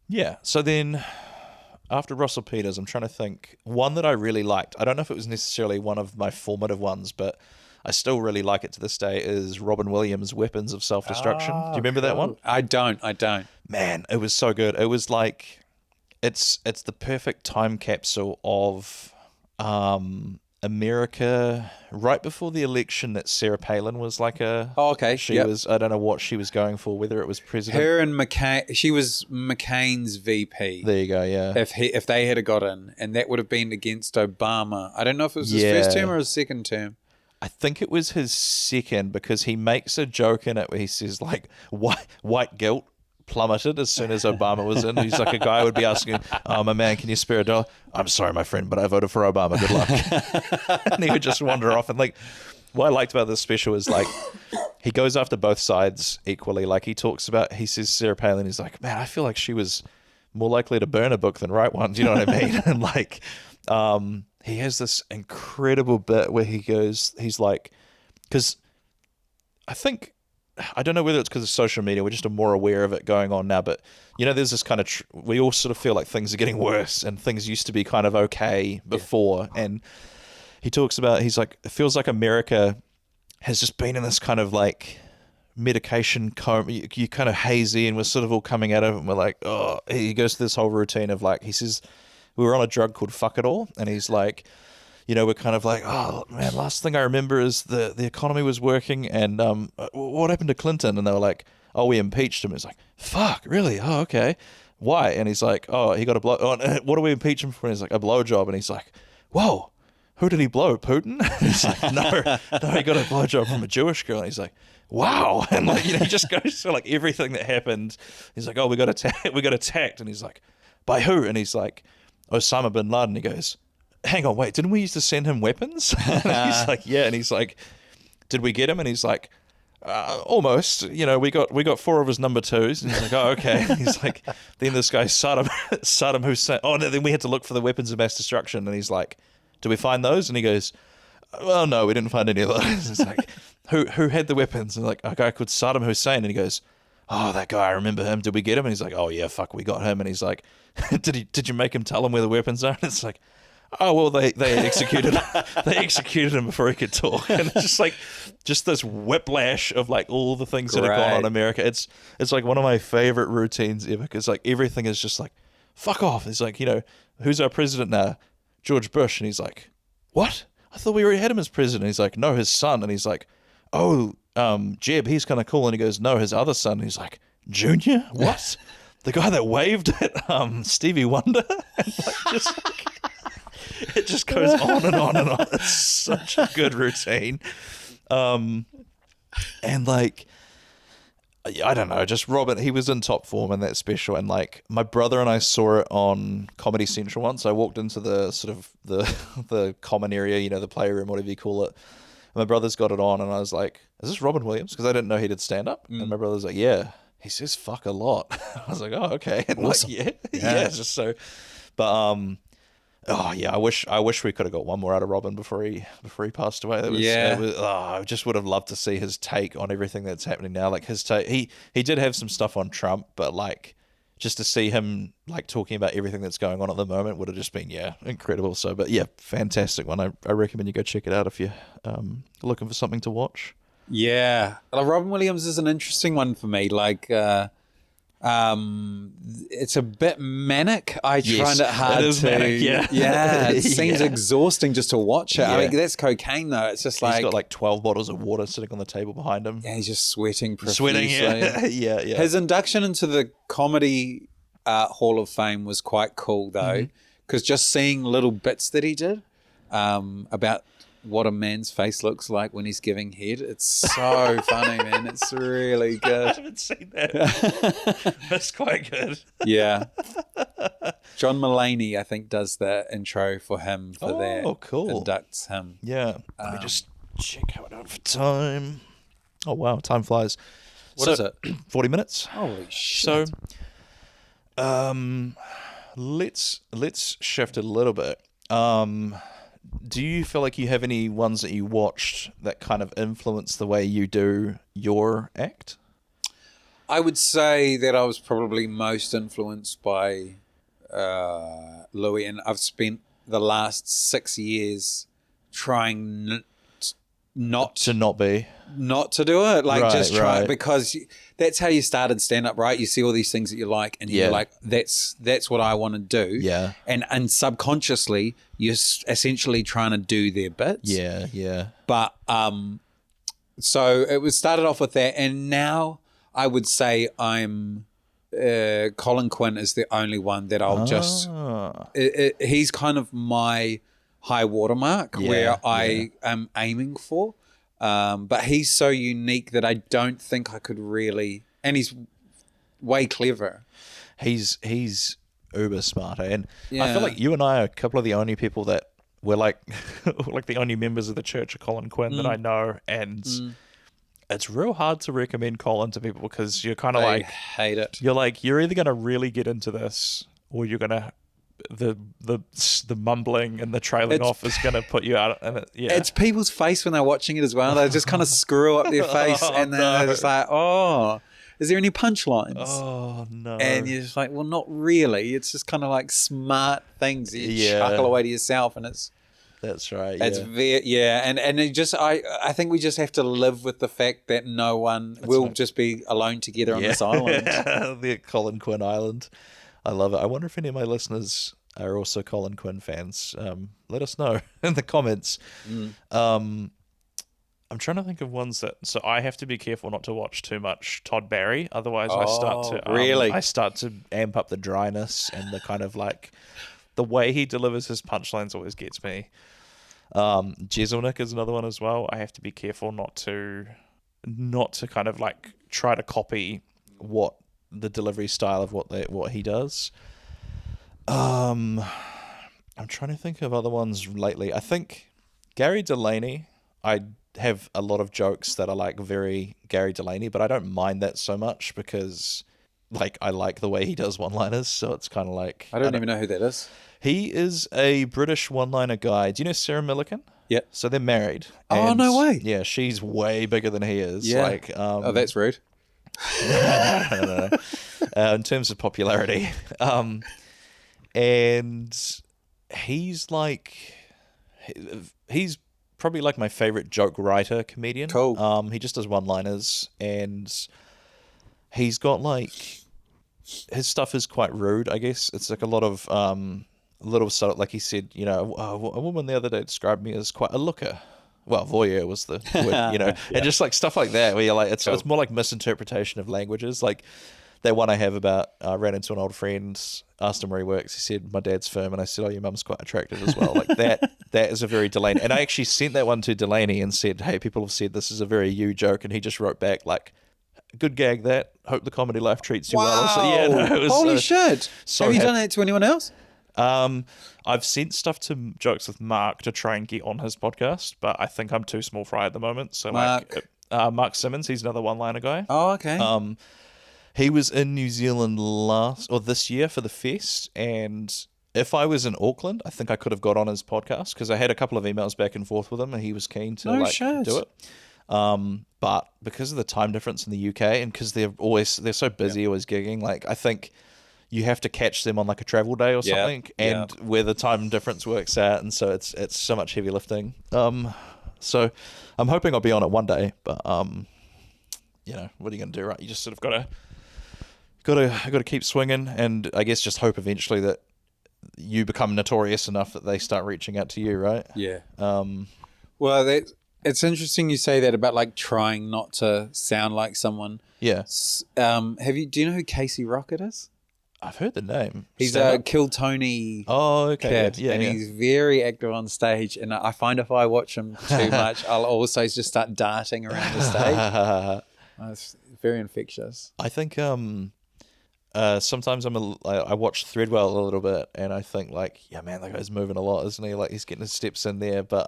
Yeah, so then after Russell Peters, I'm trying to think. One that I really liked, I don't know if it was necessarily one of my formative ones, but I still really like it to this day, is Robin Williams' Weapons of Self-Destruction. Do you remember that one? I don't. Man, it was so good. It was like, it's the perfect time capsule of America right before the election that Sarah Palin was like she was, I don't know what she was going for, whether it was president. Her and McCain, she was McCain's VP. There you go, yeah. If they had got in, and that would have been against Obama. I don't know if it was his first term or his second term. I think it was his second, because he makes a joke in it where he says like white guilt plummeted as soon as Obama was in. He's like, a guy would be asking, "Oh, my man, can you spare $1?" "I'm sorry, my friend, but I voted for Obama. Good luck." And he would just wander off. And like, what I liked about this special is like, he goes after both sides equally. Like he says Sarah Palin, he's like, "Man, I feel like she was more likely to burn a book than write one." Do you know what I mean? And like, he has this incredible bit where he's like, because I don't know whether it's because of social media, we're just more aware of it going on now, but you know, there's this kind of, we all sort of feel like things are getting worse and things used to be kind of okay before. Yeah. And he talks about, he's like, it feels like America has just been in this kind of like medication coma, you kind of hazy, and we're sort of all coming out of it and we're like, oh, he goes to this whole routine of like, he says, we were on a drug called Fuck It All, and he's like, you know, we're kind of like, oh man, last thing I remember is the economy was working, and what happened to Clinton? And they were like, oh, we impeached him. It's like, fuck, really? Oh, okay. Why? And he's like, oh, he got a blow. Oh, what do we impeach him for? And he's like, a blowjob. And he's like, whoa, who did he blow? Putin? And he's like, no, he got a blowjob from a Jewish girl. And he's like, wow. And like, you know, he just goes through like everything that happened. He's like, oh, we got attacked. And he's like, by who? And he's like, Osama bin Laden. He goes, hang on, wait, didn't we used to send him weapons? And he's like, yeah. And he's like, did we get him? And he's like, almost. You know, we got 4 of his number 2s. And he's like, oh, okay. And he's like, then this guy Saddam Hussein. Oh, no, then we had to look for the weapons of mass destruction. And he's like, did we find those? And he goes, well, no, we didn't find any of those. It's like, who had the weapons? And like, a guy called Saddam Hussein. And he goes, oh, that guy, I remember him. Did we get him? And he's like, oh yeah, fuck, we got him. And he's like, did you make him tell him where the weapons are? And it's like, oh well, they executed him before he could talk. And it's just like, just this whiplash of like all the things that have gone on in America. It's like one of my favorite routines ever, because like everything is just like, fuck off. It's like, you know, who's our president now? George Bush. And he's like, what? I thought we already had him as president. And he's like, no, his son. And he's like, oh, Jeb, he's kind of cool. And he goes, no, his other son. And he's like, Junior? What? The guy that waved at Stevie Wonder? And like, just like, it just goes on and on and on. It's such a good routine. And like, I don't know, just Robin, he was in top form in that special. And like, my brother and I saw it on Comedy Central once. I walked into the sort of the common area, you know, the playroom, whatever you call it. And my brother's got it on, and I was like, is this Robin Williams? Because I didn't know he did stand up. And my brother's like, yeah, he says fuck a lot. I was like, oh, okay. And awesome. Like, yeah, it's just so, but oh yeah, I wish we could have got one more out of Robin before he passed away. I just would have loved to see his take on everything that's happening now. Like his take, he did have some stuff on Trump, but like just to see him like talking about everything that's going on at the moment would have just been incredible. So, but yeah, fantastic one. I recommend you go check it out if you're looking for something to watch. Yeah, Robin Williams is an interesting one for me. Like, It's a bit manic. I find it hard it is to. manic, yeah. Yeah, it seems Yeah. exhausting just to watch it. I Yeah. mean, that's cocaine though. It's just like He's got like 12 bottles of water sitting on the table behind him. yeah, he's just sweating profusely. Sweating, yeah. yeah. His induction into the comedy Hall of Fame was quite cool though, because just seeing little bits that he did about what a man's face looks like when he's giving head, it's so funny, man. It's really I good. haven't seen that. That's quite good. Yeah. John Mulaney, I think, does the intro for him for that. Oh, cool. Inducts him. Yeah. Let me just check how it out for time. Oh, wow. Time flies. What is it? 40 minutes. Holy shit. So, let's shift it a little bit. Do you feel like you have any ones that you watched that kind of influence the way you do your act? I would say that I was probably most influenced by Louis, and I've spent the last 6 years trying not To not be. not to do it, like Right, just try right. because that's how you started stand up, right? You see all these things that you like, and Yeah. you're like, that's what I want to do. Yeah. and subconsciously you're essentially trying to do their bits. Yeah. But so it was started off with that, and now I would say I'm Colin Quinn is the only one that I'll just. He's kind of my high watermark where I am aiming for, but he's so unique that I don't think I could really, and he's way clever. He's uber smart, and I Yeah. feel like you and I are a couple of the only people that we're like like the only members of the Church of Colin Quinn that I know, and it's real hard to recommend Colin to people because you're kind of I like hate it. you're like you're either gonna really get into this or you're gonna the mumbling and the trailing It's- off is gonna put you out, and It's people's face when they're watching it as well. They just kind of screw up their face, and then they're just like, "Oh, is there any punchlines?" oh no, And you're just like, "Well, not really. It's just kind of like smart things that you Yeah. chuckle away to yourself, and it's that's right. it's and it just I think we just have to live with the fact that no one will just be alone together on this island." The Colin Quinn Island. I love it. I wonder if any of my listeners are also Colin Quinn fans. Let us know in the comments. I'm trying to think of ones that. So I have to be careful not to watch too much Todd Barry, otherwise I start to amp up the dryness and the kind of like the way he delivers his punchlines always gets me. Jeselnik is another one as well. I have to be careful not to kind of like try to copy what the delivery style of what he does. I'm trying to think of other ones lately. I think Gary Delaney, I have a lot of jokes that are like very Gary Delaney, but I don't mind that so much because like I like the way he does one-liners, so it's kind of like I don't even know who that is. he is a British one-liner guy. Do you know Sarah Millican? Yeah. So they're married. Oh, and, no way. Yeah, she's way bigger than he is. Yeah. Like, Oh, that's rude. no. In terms of popularity, and he's like, he's probably like my favorite joke writer comedian. Cool. He just does one-liners, and he's got like his stuff is quite rude. I guess it's like a lot of little sort of like he said, you know, a woman the other day described me as quite a looker. Well, voyeur was the word, you know, and just like stuff like that where you're like, it's more like misinterpretation of languages. Like that one I have about, I ran into an old friend, asked him where he works. He said, my dad's firm. And I said, oh, your mum's quite attractive as well. Like that is a very Delaney. And I actually sent that one to Delaney and said, hey, people have said this is a very you joke. And he just wrote back like, good gag that. Hope the comedy life treats you well. So, yeah, no, it was, Holy shit. so Have you happy. done that to anyone else? I've sent stuff to Jokes with Mark to try and get on his podcast, but I think I'm too small fry at the moment. So Mark Simmons, he's another one-liner guy. Oh, okay. He was in New Zealand this year for the fest, and if I was in Auckland, I think I could have got on his podcast because I had a couple of emails back and forth with him, and he was keen to do it. But because of the time difference in the UK, and because they're so busy, always gigging, like I think you have to catch them on like a travel day or something, and where the time difference works out, and so it's so much heavy lifting. So I'm hoping I'll be on it one day, but you know, what are you going to do, right? You just sort of got gotta keep swinging, and I guess just hope eventually that you become notorious enough that they start reaching out to you, right? Yeah. Well, it's interesting you say that about like trying not to sound like someone. Yeah. Do you know who Casey Rocket is? I've heard the name. He's a Kill Tony kid, yeah, and he's very active on stage. And I find if I watch him too much, I'll also just start darting around the stage. It's very infectious. I think sometimes I watch Threadwell a little bit, and I think like, yeah, man, that guy's moving a lot, isn't he? Like he's getting his steps in there, but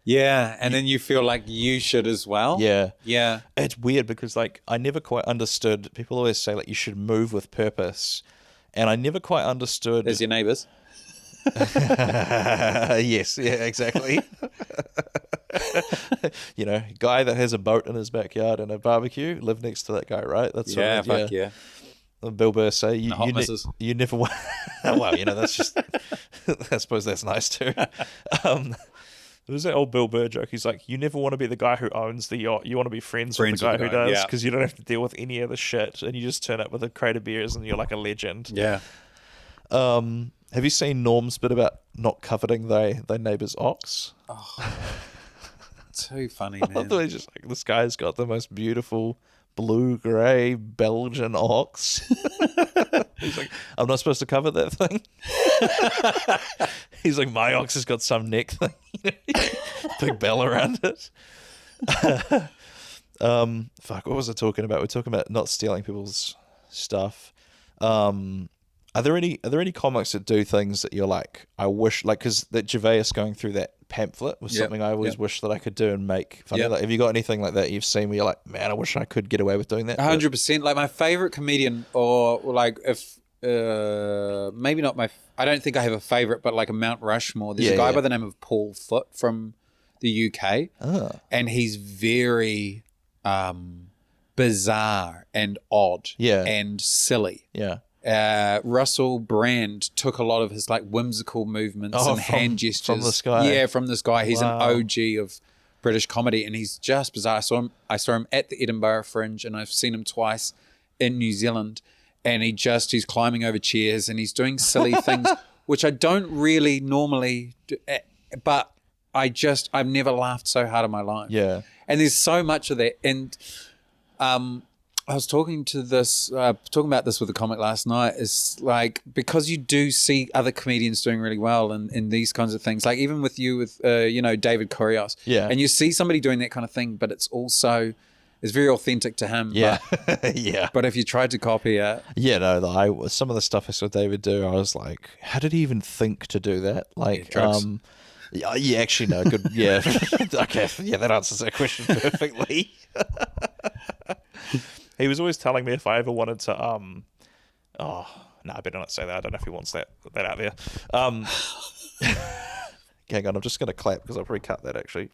yeah, and then you feel like you should as well. Yeah. Yeah. It's weird because like I never quite understood. People always say like you should move with purpose, and I never quite understood. As your neighbours. Yes, yeah, exactly. You know, guy that has a boat in his backyard and a barbecue, live next to that guy, right? That's fuck yeah. Bill Burr say you never want. Well, you know, that's just. I suppose that's nice too. There's that old Bill Burr joke. He's like, you never want to be the guy who owns the yacht. You want to be friends with the guy who does, because you don't have to deal with any other shit, and you just turn up with a crate of beers and you're like a legend. Yeah. Have you seen Norm's bit about not coveting their neighbour's ox? Oh, too funny, I man. thought he's just like, this guy's got the most beautiful blue-grey Belgian ox. He's like, I'm not supposed to cover that thing. He's like, my ox has got some neck thing. Big bell around it. Fuck, what was I talking about? We're talking about not stealing people's stuff. Are there any comics that do things that you're like, I wish, like, because that Gervais going through that pamphlet was something I always wish that I could do and make funny. Like, have you got anything like that you've seen where you're like, man, I wish I could get away with doing that? 100%. Like my favorite comedian, or like if maybe not I don't think I have a favorite, but like a Mount Rushmore. There's a guy by the name of Paul Foote from the UK, and he's very bizarre and odd, and silly. Yeah. Russell Brand took a lot of his like whimsical movements and hand gestures from this guy. Yeah, from this guy. He's an OG of British comedy, and he's just bizarre. I saw him at the Edinburgh Fringe, and I've seen him twice in New Zealand. And he's climbing over chairs and he's doing silly things, which I don't really normally do, but I've never laughed so hard in my life. Yeah. And there's so much of that. And I was talking about this with a comic last night. Is like, because you do see other comedians doing really well in these kinds of things, like even with you with David Curios, and you see somebody doing that kind of thing, but it's very authentic to him. Yeah. But, yeah. But if you tried to copy it, some of the stuff I saw David do, I was like, how did he even think to do that? Like, drugs. Yeah, actually, no, good. Yeah, okay, yeah, that answers that question perfectly. He was always telling me if I ever wanted to, I better not say that. I don't know if he wants that out there. Hang on, I'm just going to clap because I'll probably cut that actually.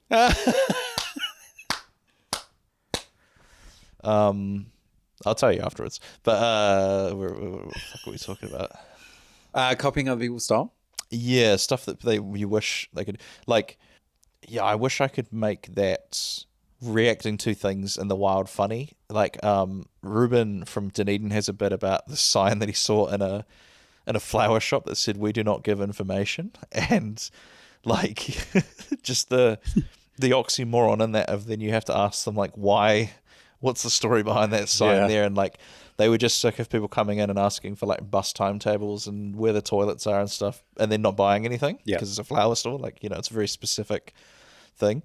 I'll tell you afterwards. But what are we talking about? Copying other people's style. Yeah, stuff that you wish they could, like. Yeah, I wish I could make that reacting to things in the wild funny. Like Ruben from Dunedin has a bit about the sign that he saw in a flower shop that said, "We do not give information," and like just the oxymoron in that of then you have to ask them like, why, what's the story behind that sign there? And like they were just sick of people coming in and asking for like bus timetables and where the toilets are and stuff, and then not buying anything because it's a flower store. Like, it's a very specific thing.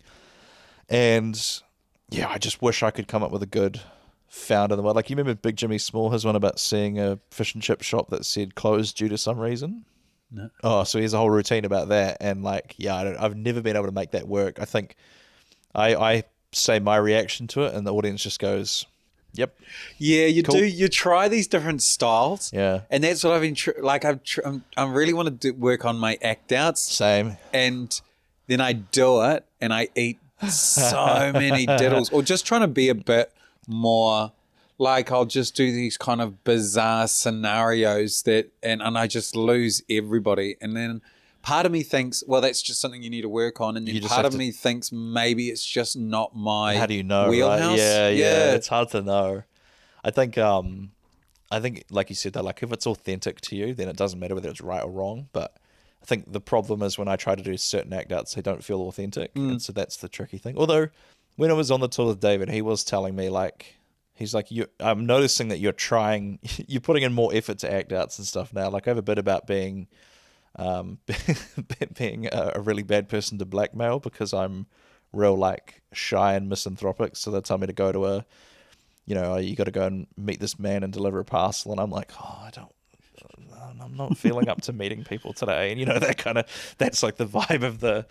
And yeah, I just wish I could come up with a good found in the world. Like, you remember Big Jimmy Small, his one about seeing a fish and chip shop that said closed due to some reason? No. Oh, so he has a whole routine about that. And like, I've never been able to make that work. I think I say my reaction to it and the audience just goes, yep. Yeah, you do. You try these different styles. Yeah. And that's what I've been, I really want to work on my act outs. Same. And then I do it and I eat so many diddles, or just trying to be a bit more like, I'll just do these kind of bizarre scenarios and I just lose everybody. And then part of me thinks, well, that's just something you need to work on. And then part of me thinks maybe it's just not my how do you know, wheelhouse. Right? Yeah, it's hard to know. I think I think, like you said, though, like if it's authentic to you, then it doesn't matter whether it's right or wrong. But I think the problem is when I try to do certain act outs, they don't feel authentic. And so that's the tricky thing. Although when I was on the tour with David, he was telling me like, he's like, I'm noticing that you're putting in more effort to act outs and stuff now. Like I have a bit about being being a really bad person to blackmail because I'm real like shy and misanthropic. So they tell me to go to you got to go and meet this man and deliver a parcel. And I'm like, I'm not feeling up to meeting people today. And that's like the vibe of the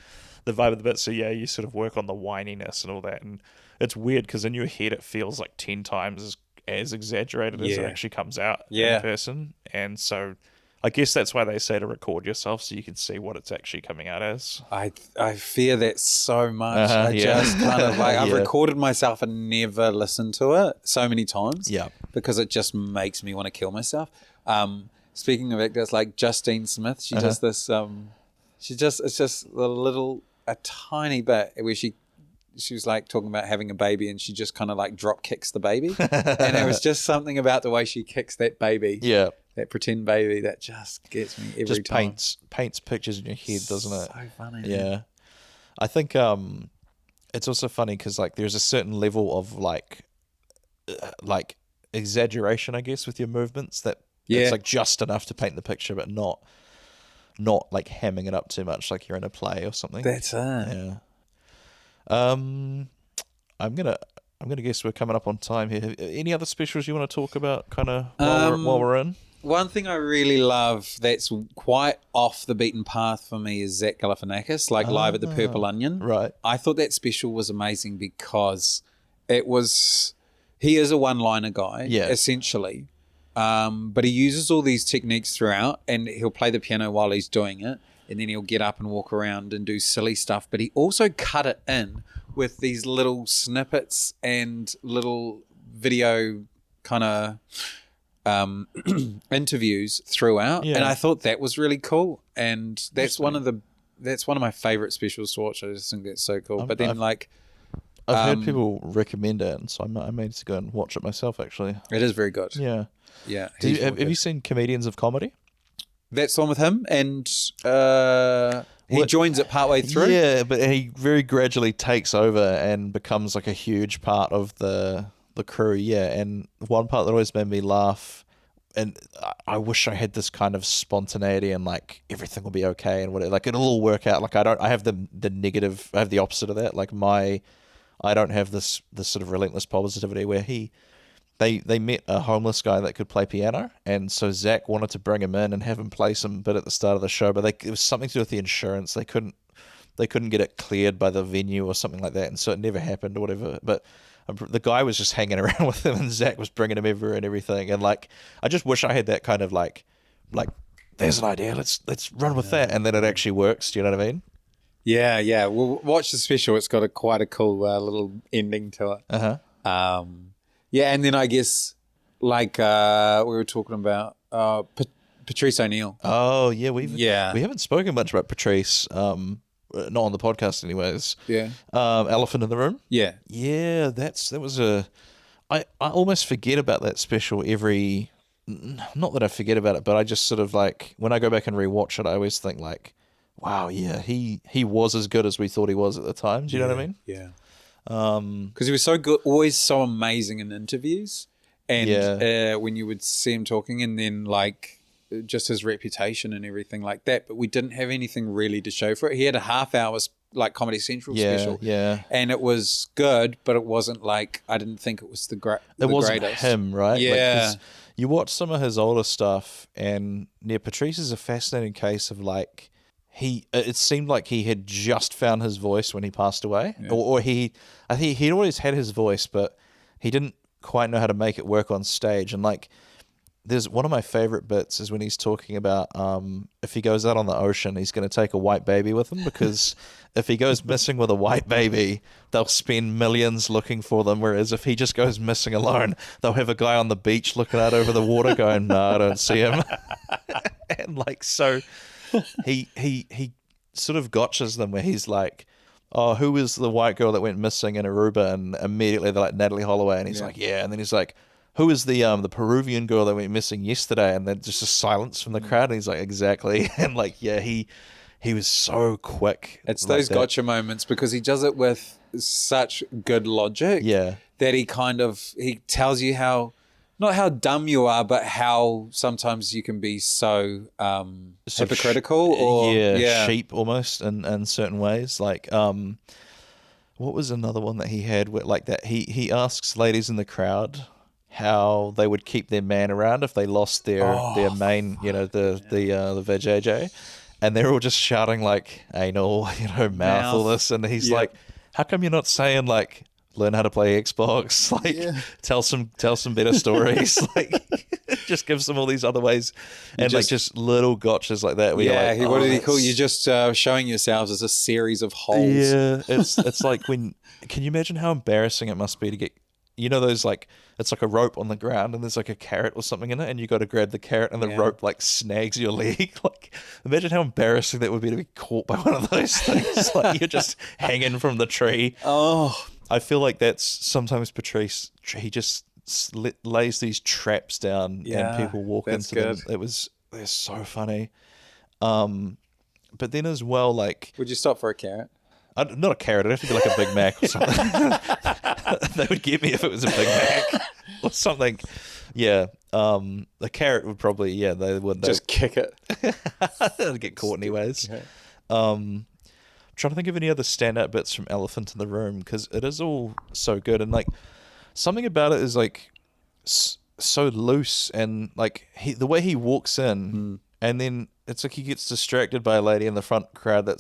bit. So yeah, you sort of work on the whininess and all that. And it's weird because in your head, it feels like 10 times as exaggerated as it actually comes out in person. And so I guess that's why they say to record yourself so you can see what it's actually coming out as. I fear that so much. Just kind of like I've recorded myself and never listened to it so many times. Yeah, because it just makes me want to kill myself. Speaking of actors, like Justine Smith, she does this. It's just a tiny bit where she was like talking about having a baby and she just kind of like drop kicks the baby, and it was just something about the way she kicks that baby. Yeah. That pretend baby that just gets me every time. Paints pictures in your head, doesn't it? So funny. Yeah, man. I think it's also funny because like there's a certain level of like exaggeration, I guess, with your movements that it's like just enough to paint the picture, but not like hamming it up too much, like you're in a play or something. That's it. Yeah. I'm gonna guess we're coming up on time here. Any other specials you want to talk about, kind of while we're in? One thing I really love that's quite off the beaten path for me is Zach Galifianakis, like live at the Purple Onion. Right. I thought that special was amazing because he is a one-liner guy, essentially. But he uses all these techniques throughout, and he'll play the piano while he's doing it, and then he'll get up and walk around and do silly stuff. But he also cut it in with these little snippets and little video kind of interviews throughout, and I thought that was really cool. And that's one of my favorite specials to watch. I just think that's so cool. I've heard people recommend it, and so I made to go and watch it myself. Actually, it is very good. Yeah. Have you seen Comedians of Comedy? That's the one with him, and he joins it partway through. Yeah, but he very gradually takes over and becomes like a huge part of the crew. Yeah, and one part that always made me laugh, and I wish I had this kind of spontaneity and like everything will be okay and whatever. Like it'll all work out. Like I have the negative. I have the opposite of that. Like I don't have this sort of relentless positivity where They met a homeless guy that could play piano, and so Zach wanted to bring him in and have him play some bit at the start of the show, but it was something to do with the insurance. They couldn't get it cleared by the venue or something like that, and so it never happened or whatever. But the guy was just hanging around with him, and Zach was bringing him everywhere and everything. And like, I just wish I had that kind of like there's an idea, let's run with that, and then it actually works. Do you know what I mean? Yeah. Well, watch the special. It's got quite a cool little ending to it. Yeah, and then I guess like we were talking about Patrice O'Neill. Oh yeah, we haven't spoken much about Patrice, not on the podcast anyways. Yeah. Elephant in the Room. Yeah. Yeah, that was I almost forget about that special not that I forget about it, but I just sort of like when I go back and rewatch it, I always think like, wow, yeah, he was as good as we thought he was at the time. Do you know what I mean? Yeah. Because he was so good, always so amazing in interviews, and when you would see him talking, and then like just his reputation and everything like that. But we didn't have anything really to show for it. He had a half-hour like Comedy Central special, and it was good, but it wasn't like I didn't think it was the wasn't greatest. Him, right? Yeah. Like, you watch some of his older stuff, and Patrice is a fascinating case of like. It seemed like he had just found his voice when he passed away, or I think he'd always had his voice, but he didn't quite know how to make it work on stage. And like, there's one of my favorite bits is when he's talking about if he goes out on the ocean, he's going to take a white baby with him because if he goes missing with a white baby, they'll spend millions looking for them. Whereas if he just goes missing alone, they'll have a guy on the beach looking out over the water going, "No, I don't see him," and like so. He sort of gotchas them where he's like, oh, who was the white girl that went missing in Aruba? And immediately they're like Natalie Holloway, and he's like, yeah, and then he's like, who is the Peruvian girl that went missing yesterday? And then just a silence from the crowd. And he's like, exactly. And like, yeah, he was so quick. It's like those that. gotcha moments because he does it with such good logic. Yeah. That he tells you not how dumb you are, but how sometimes you can be so hypocritical or sheep almost in certain ways. Like, what was another one that he had where, like that? He asks ladies in the crowd how they would keep their man around if they lost their main, the vajayjay, and they're all just shouting like anal, mouth, all this, and he's like, how come you're not saying like learn how to play Xbox, like tell some better stories, like just gives them all these other ways, and like just little gotchas like that. What did he call you? Just showing yourselves as a series of holes. Yeah, it's like can you imagine how embarrassing it must be to get, those like, it's like a rope on the ground and there's like a carrot or something in it and you got to grab the carrot and the rope like snags your leg. Like, imagine how embarrassing that would be to be caught by one of those things. Like you're just hanging from the tree. Oh, I feel like that's sometimes Patrice. He just lays these traps down and people walk into them. They're so funny. But then as well, like, would you stop for a carrot? Not a carrot. It'd have to be like a Big Mac or something. They would get me if it was a Big Mac or something. Yeah. The carrot would probably, they would. Just kick it. They'd get caught anyways. I'm trying to think of any other standout bits from Elephant in the Room because it is all so good. And like something about it is like so loose and like the way he walks in and then it's like he gets distracted by a lady in the front crowd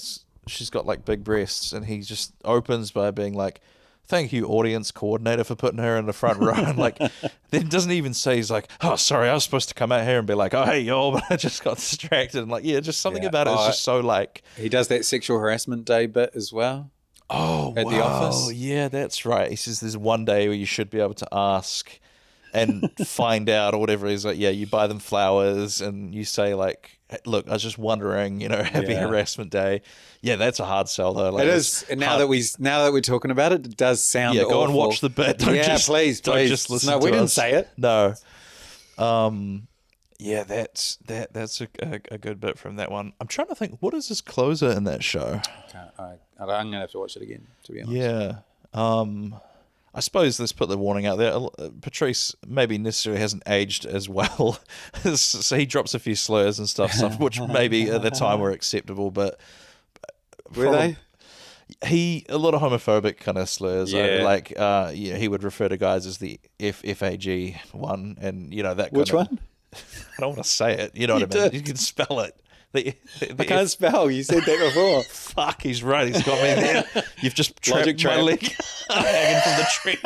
she's got like big breasts and he just opens by being like, thank you, audience coordinator, for putting her in the front row. And like, then doesn't even say, he's like, oh, sorry, I was supposed to come out here and be like, oh, hey, y'all, but I just got distracted. And like, just something about it is just so like. He does that sexual harassment day bit as well. Oh, at the office. Yeah, that's right. He says there's one day where you should be able to ask and find out or whatever. He's like, you buy them flowers and you say like, look, I was just wondering, happy harassment day. Yeah, that's a hard sell though. Like, it is. And now that we're talking about it, it does sound awful. Go and watch the bit. Please. Don't just listen to us. No, we didn't say it. No. That's a good bit from that one. I'm trying to think, what is his closer in that show? I'm going to have to watch it again, to be honest. Yeah. I suppose let's put the warning out there. Patrice maybe necessarily hasn't aged as well. So he drops a few slurs and stuff, which maybe at the time were acceptable, but were they? A lot of homophobic kind of slurs. Yeah. He would refer to guys as the FAG one, and that kind Which one? I don't want to say it. You know what I mean? You can spell it. I can't spell. You said that before. Fuck, he's right. He's got me there. You've just trapped my leg hanging from the tree.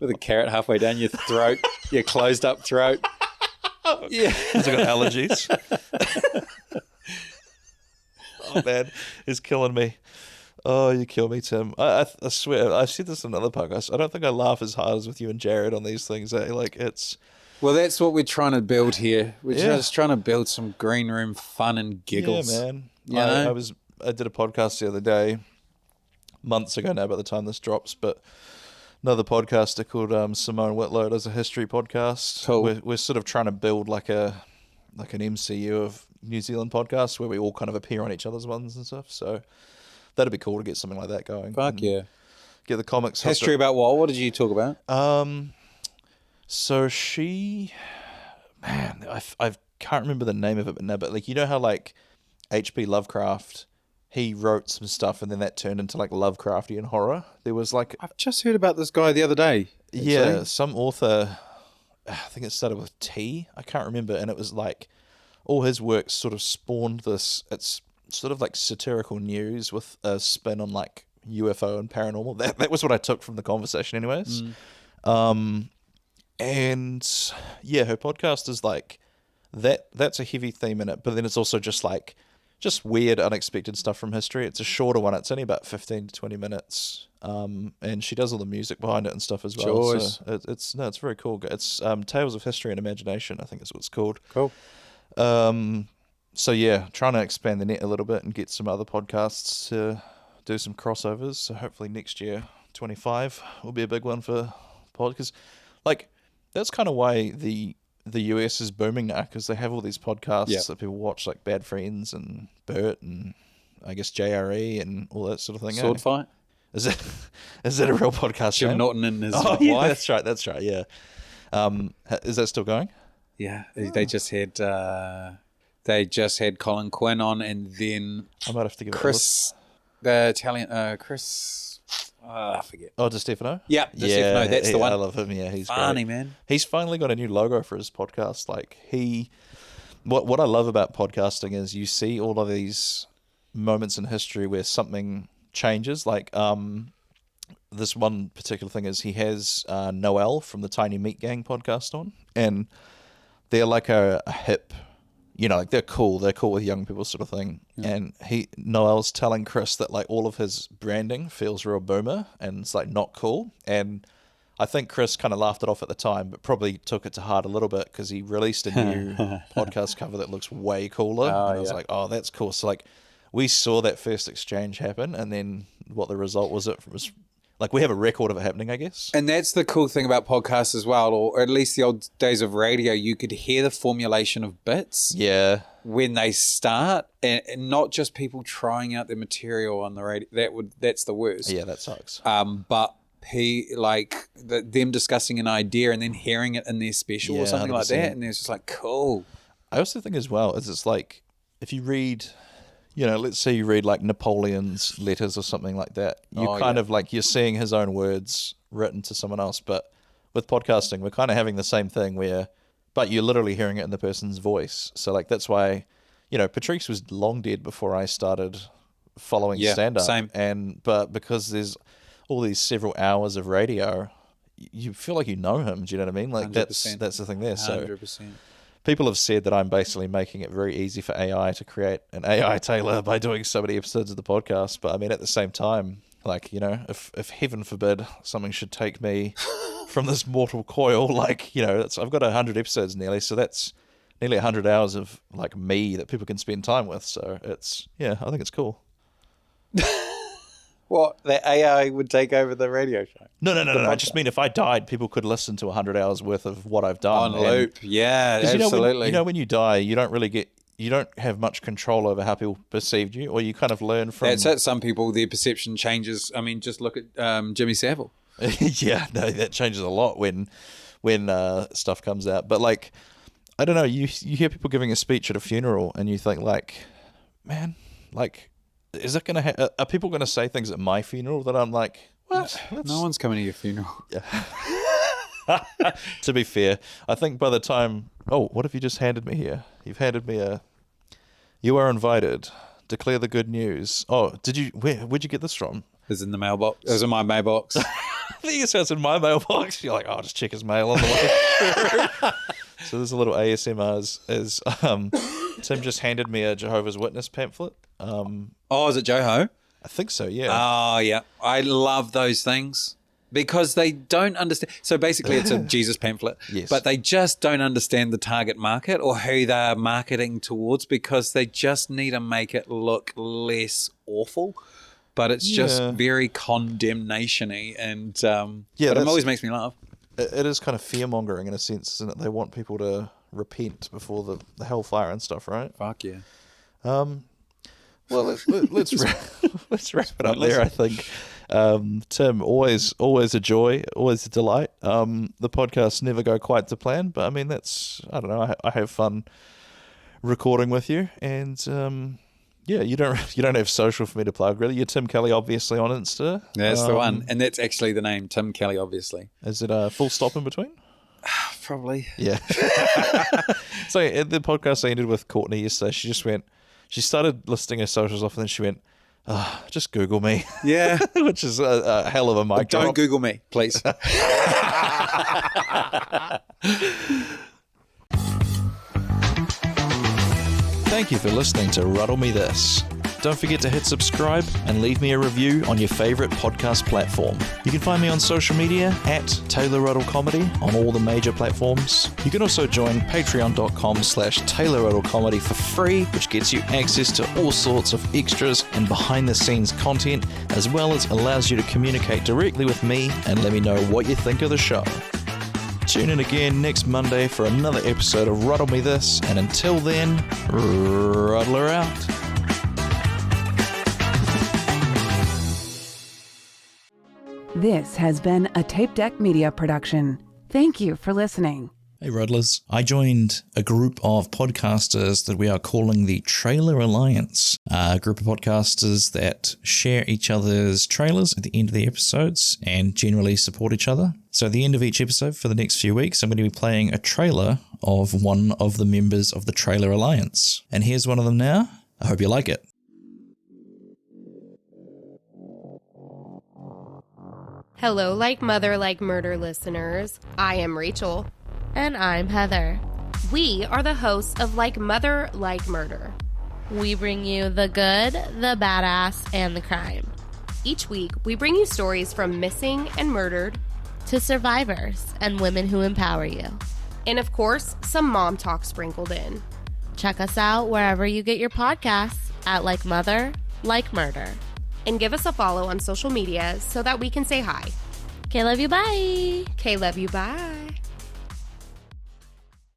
With a carrot halfway down your throat, your closed up throat. Yeah. Because I got allergies. Oh, man. It's killing me. Oh, you kill me, Tim. I swear, I've said this in another podcast. I don't think I laugh as hard as with you and Jared on these things. Like, it's... Well, that's what we're trying to build here. We're just trying to build some green room fun and giggles. Yeah, man. I did a podcast the other day, months ago now by the time this drops, but another podcaster called Simone Whitlow does a history podcast. Cool. We're sort of trying to build like an MCU of New Zealand podcasts where we all kind of appear on each other's ones and stuff. So that'd be cool to get something like that going. Fuck yeah. Get the comics. History about what? What did you talk about? So I can't remember the name of it now, but like, how like H.P. Lovecraft, he wrote some stuff and then that turned into like Lovecraftian horror. There was like... I've just heard about this guy the other day. Actually. Yeah, some author, I think it started with T, I can't remember, and it was like all his works sort of spawned this, it's sort of like satirical news with a spin on like UFO and paranormal. That was what I took from the conversation anyways. And yeah, her podcast is like that's a heavy theme in it, but then it's also just weird, unexpected stuff from history. It's a shorter one. It's only about 15 to 20 minutes. And she does all the music behind it and stuff as well. Choice. So it's very cool. It's Tales of History and Imagination, I think is what it's called. Cool. So yeah, trying to expand the net a little bit and get some other podcasts to do some crossovers. So hopefully next year, 25, will be a big one for pod, because like that's kind of why the US is booming now, because they have all these podcasts that people watch, like Bad Friends and Bert and I guess JRE and all that sort of thing. Sword fight. Is that a real podcast? Jim show? Norton and his Oh yeah, wife. that's right. Yeah. Is that still going? Yeah, they just had Colin Quinn on, and then I might have to give Chris, the Italian Chris. I forget. Oh, DeStefano? Yeah, DeStefano. That's the one. I love him. Yeah, he's funny, great. man. He's finally got a new logo for his podcast. Like what I love about podcasting is you see all of these moments in history where something changes. Like this one particular thing is he has Noel from the Tiny Meat Gang podcast on, and they're like a hip, like they're cool with young people sort of thing. And Noel's telling Chris that like all of his branding feels real boomer and it's like not cool. And I think Chris kind of laughed it off at the time, but probably took it to heart a little bit because he released a new podcast cover that looks way cooler. And I was like, oh, that's cool. So like we saw that first exchange happen, and then what the result was, it was like we have a record of it happening, I guess. And that's the cool thing about podcasts as well, or at least the old days of radio. You could hear the formulation of bits when they start, and not just people trying out their material on the radio. That's the worst. Yeah, that sucks. But them discussing an idea and then hearing it in their special or something 100%. like that, and it's just like, cool. I also think as well is it's like if you read, let's say you read like Napoleon's letters or something like that, you of like you're seeing his own words written to someone else. But with podcasting, we're kind of having the same thing but you're literally hearing it in the person's voice. So like that's why, Patrice was long dead before I started following stand-up. Same. But because there's all these several hours of radio, you feel like you know him. Do you know what I mean? Like 100%. that's the thing there. 100%. So people have said that I'm basically making it very easy for AI to create an AI Taylor by doing so many episodes of the podcast. But I mean, at the same time, like, if heaven forbid something should take me from this mortal coil, like, I've got 100 episodes nearly, so that's nearly 100 hours of like me that people can spend time with. So I think it's cool. What, the AI would take over the radio show? No. I just mean if I died, people could listen to 100 hours worth of what I've done. On loop. Yeah, absolutely. When you die, you don't have much control over how people perceived you, or you kind of learn from... That's it. Some people, their perception changes. I mean, just look at Jimmy Savile. Yeah, no, that changes a lot when stuff comes out. But like, I don't know, you hear people giving a speech at a funeral and you think like, man, like... Is it going to? Are people going to say things at my funeral that I'm like, what? No one's coming to your funeral. Yeah. To be fair, I think by the time, what have you just handed me here? You've handed me you are invited. Declare the good news. Oh, where'd you get this from? It was in the mailbox. It was in my mailbox. I think it says in my mailbox. You're like, I'll just check his mail on the way. So there's a little ASMR as Tim just handed me a Jehovah's Witness pamphlet. Is it Joho? I think so, yeah. Oh, yeah. I love those things because they don't understand. So basically it's a Jesus pamphlet, yes. But they just don't understand the target market or who they're marketing towards because they just need to make it look less awful. But it's just very condemnation-y and but it always makes me laugh. It is kind of fear-mongering in a sense, isn't it? They want people to repent before the hellfire and stuff, right? Fuck yeah. Well, let's wrap it up there, I think. Tim, always a joy, always a delight. The podcasts never go quite to plan, but I mean, I don't know, I have fun recording with you, and you don't have social for me to plug, really. You're Tim Kelly, obviously, on Insta. That's the one, and that's actually the name, Tim Kelly, obviously. Is it a full stop in between? Probably. Yeah. So at the podcast I ended with Courtney yesterday, she started listing her socials off and then she went, just Google me. Yeah. Which is a hell of a mic drop. Don't Google me, please. Thank you for listening to Ruddle Me This. Don't forget to hit subscribe and leave me a review on your favorite podcast platform. You can find me on social media at Taylor Ruddle Comedy on all the major platforms. You can also join patreon.com/Taylor Ruddle Comedy for free, which gets you access to all sorts of extras and behind the scenes content, as well as allows you to communicate directly with me and let me know what you think of the show. Tune in again next Monday for another episode of Ruddle Me This, and until then, Ruddle her out. This has been a Tape Deck Media production. Thank you for listening. Hey Ruddlers, I joined a group of podcasters that we are calling the Trailer Alliance, a group of podcasters that share each other's trailers at the end of the episodes and generally support each other. So at the end of each episode for the next few weeks, I'm going to be playing a trailer of one of the members of the Trailer Alliance. And here's one of them now. I hope you like it. Hello, Like Mother, Like Murder listeners. I am Rachel. And I'm Heather. We are the hosts of Like Mother, Like Murder. We bring you the good, the badass, and the crime. Each week, we bring you stories from missing and murdered to survivors and women who empower you. And of course, some mom talk sprinkled in. Check us out wherever you get your podcasts at Like Mother, Like Murder. And give us a follow on social media so that we can say hi. Okay, love you, bye. Okay, love you, bye.